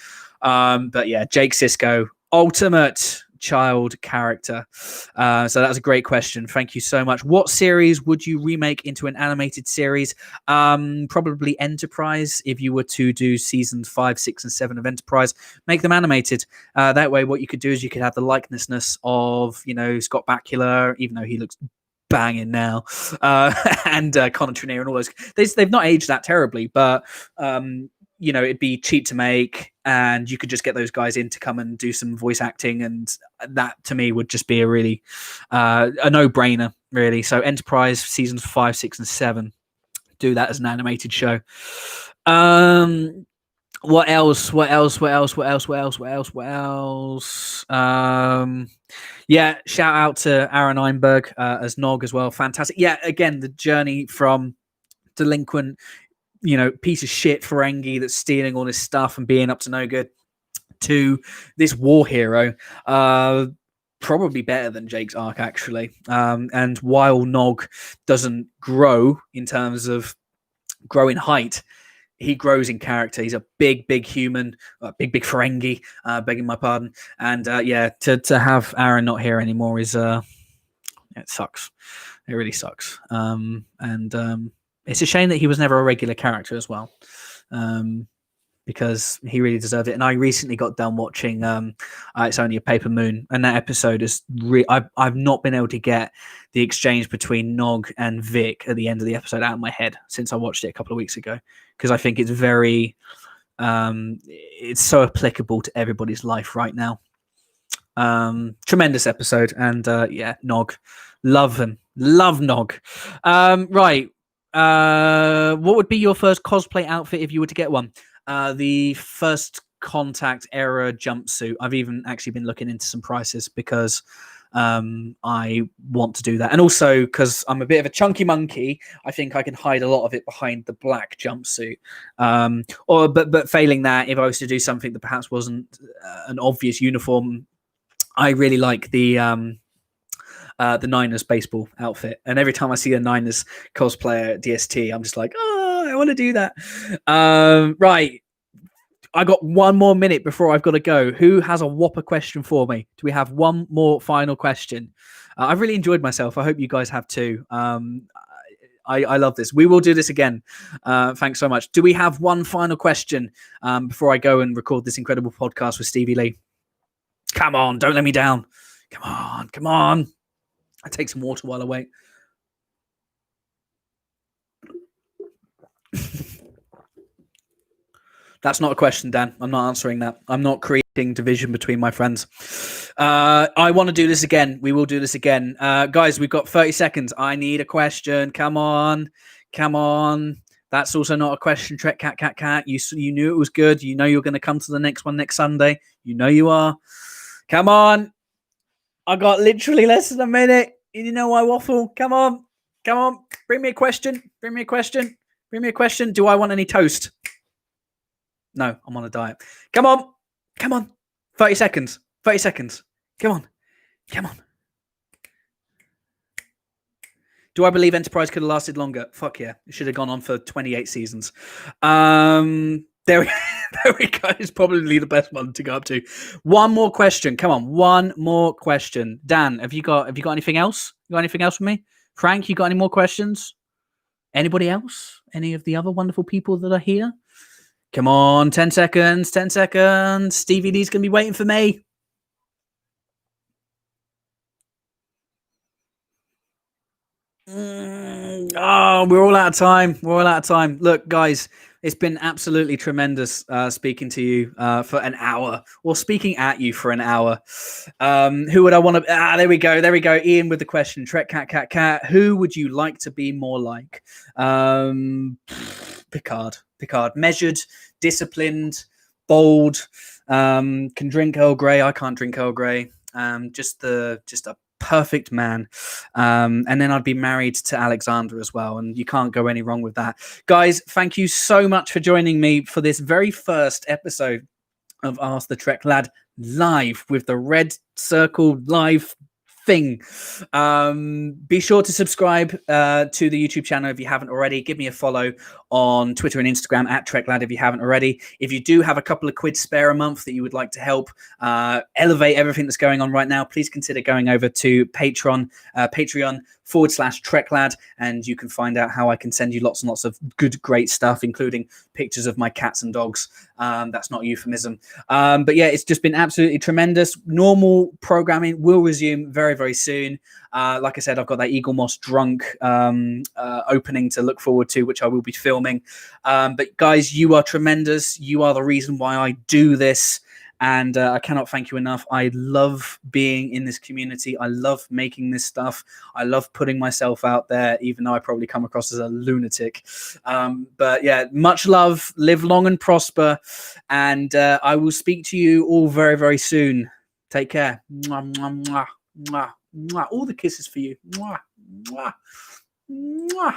But yeah, Jake Sisko, ultimate child character. So that was a great question. Thank you so much. What series would you remake into an animated series? Probably Enterprise. If you were to do seasons 5, 6, and 7 of Enterprise, make them animated. That way, what you could do is you could have the likenesses of, Scott Bakula, even though he looks banging now, and Connor Trinneer and all those. They've not aged that terribly, but it'd be cheap to make, and you could just get those guys in to come and do some voice acting, and that to me would just be a really a no-brainer, really. So Enterprise seasons 5, 6, and 7, do that as an animated show. What else? Yeah, shout out to Aaron Einberg as Nog as well. Fantastic. Yeah, again, the journey from delinquent, piece of shit Ferengi that's stealing all this stuff and being up to no good, to this war hero, probably better than Jake's arc, actually. And while Nog doesn't grow in terms of grow in height, he grows in character. He's a big human, big Ferengi, begging my pardon. And to have Aaron not here anymore is it sucks. It really sucks. It's a shame that he was never a regular character as well, because he really deserved it. And I recently got done watching It's Only a Paper Moon, and that episode is I've not been able to get the exchange between Nog and Vic at the end of the episode out of my head since I watched it a couple of weeks ago, because I think it's very it's so applicable to everybody's life right now. Tremendous episode, and Nog, love him, love Nog. Right. What would be your first cosplay outfit if you were to get one? The First Contact era jumpsuit. I've even actually been looking into some prices because I want to do that, and also because I'm a bit of a chunky monkey, I think I can hide a lot of it behind the black jumpsuit. But failing that, if I was to do something that perhaps wasn't an obvious uniform, I really like the Niners baseball outfit, and every time I see a Niners cosplayer at DST, I'm just like, I want to do that. Right, I got 1 more minute before I've got to go. Who has a whopper question for me? Do we have one more final question? I've really enjoyed myself. I hope you guys have too. I love this. We will do this again. Thanks so much. Do we have one final question before I go and record this incredible podcast with Stevie Lee? Come on, don't let me down. Come on. I take some water while I wait. That's not a question, Dan. I'm not answering that. I'm not creating division between my friends. I want to do this again. We will do this again. Guys, we've got 30 seconds. I need a question. Come on. Come on. That's also not a question, Trek Cat Cat Cat. You knew it was good. You know you're going to come to the next one next Sunday. You know you are. Come on. I got literally less than a minute. You know I waffle. Come on. Come on. Bring me a question. Bring me a question. Bring me a question. Do I want any toast? No, I'm on a diet. Come on. Come on. 30 seconds. 30 seconds. Come on. Come on. Do I believe Enterprise could have lasted longer? Fuck yeah. It should have gone on for 28 seasons. There we go. It's probably the best one to go up to. One more question. Come on. One more question. Dan, have you got anything else? You got anything else for me? Frank, you got any more questions? Anybody else? Any of the other wonderful people that are here? Come on, 10 seconds, 10 seconds. Stevie D's going to be waiting for me. Oh, we're all out of time. We're all out of time. Look, guys, it's been absolutely tremendous speaking to you for an hour, or speaking at you for an hour. Who would I want to... there we go. There we go. Ian with the question. Trek Cat Cat Cat. Who would you like to be more like? Picard. Measured, disciplined, bold, can drink Earl Grey. I can't drink Earl Grey. Just a perfect man. And then I'd be married to Alexander as well, and you can't go any wrong with that. Guys, thank you so much for joining me for this very first episode of Ask the Trek Lad live with the red circle live thing. Be sure to subscribe to the YouTube channel if you haven't already. Give me a follow on Twitter and Instagram at TrekLad if you haven't already. If you do have a couple of quid spare a month that you would like to help elevate everything that's going on right now, please consider going over to Patreon/TrekLad, and you can find out how I can send you lots and lots of good, great stuff, including pictures of my cats and dogs. That's not a euphemism. But yeah, it's just been absolutely tremendous. Normal programming will resume very, very soon. Like I said, I've got that Eagle Moss Drunk opening to look forward to, which I will be filming. But guys, you are tremendous. You are the reason why I do this. And I cannot thank you enough. I love being in this community. I love making this stuff. I love putting myself out there, even though I probably come across as a lunatic. But yeah, much love. Live long and prosper. And I will speak to you all very, very soon. Take care. Mwah, mwah, mwah, mwah, mwah. All the kisses for you. Mwah, mwah, mwah.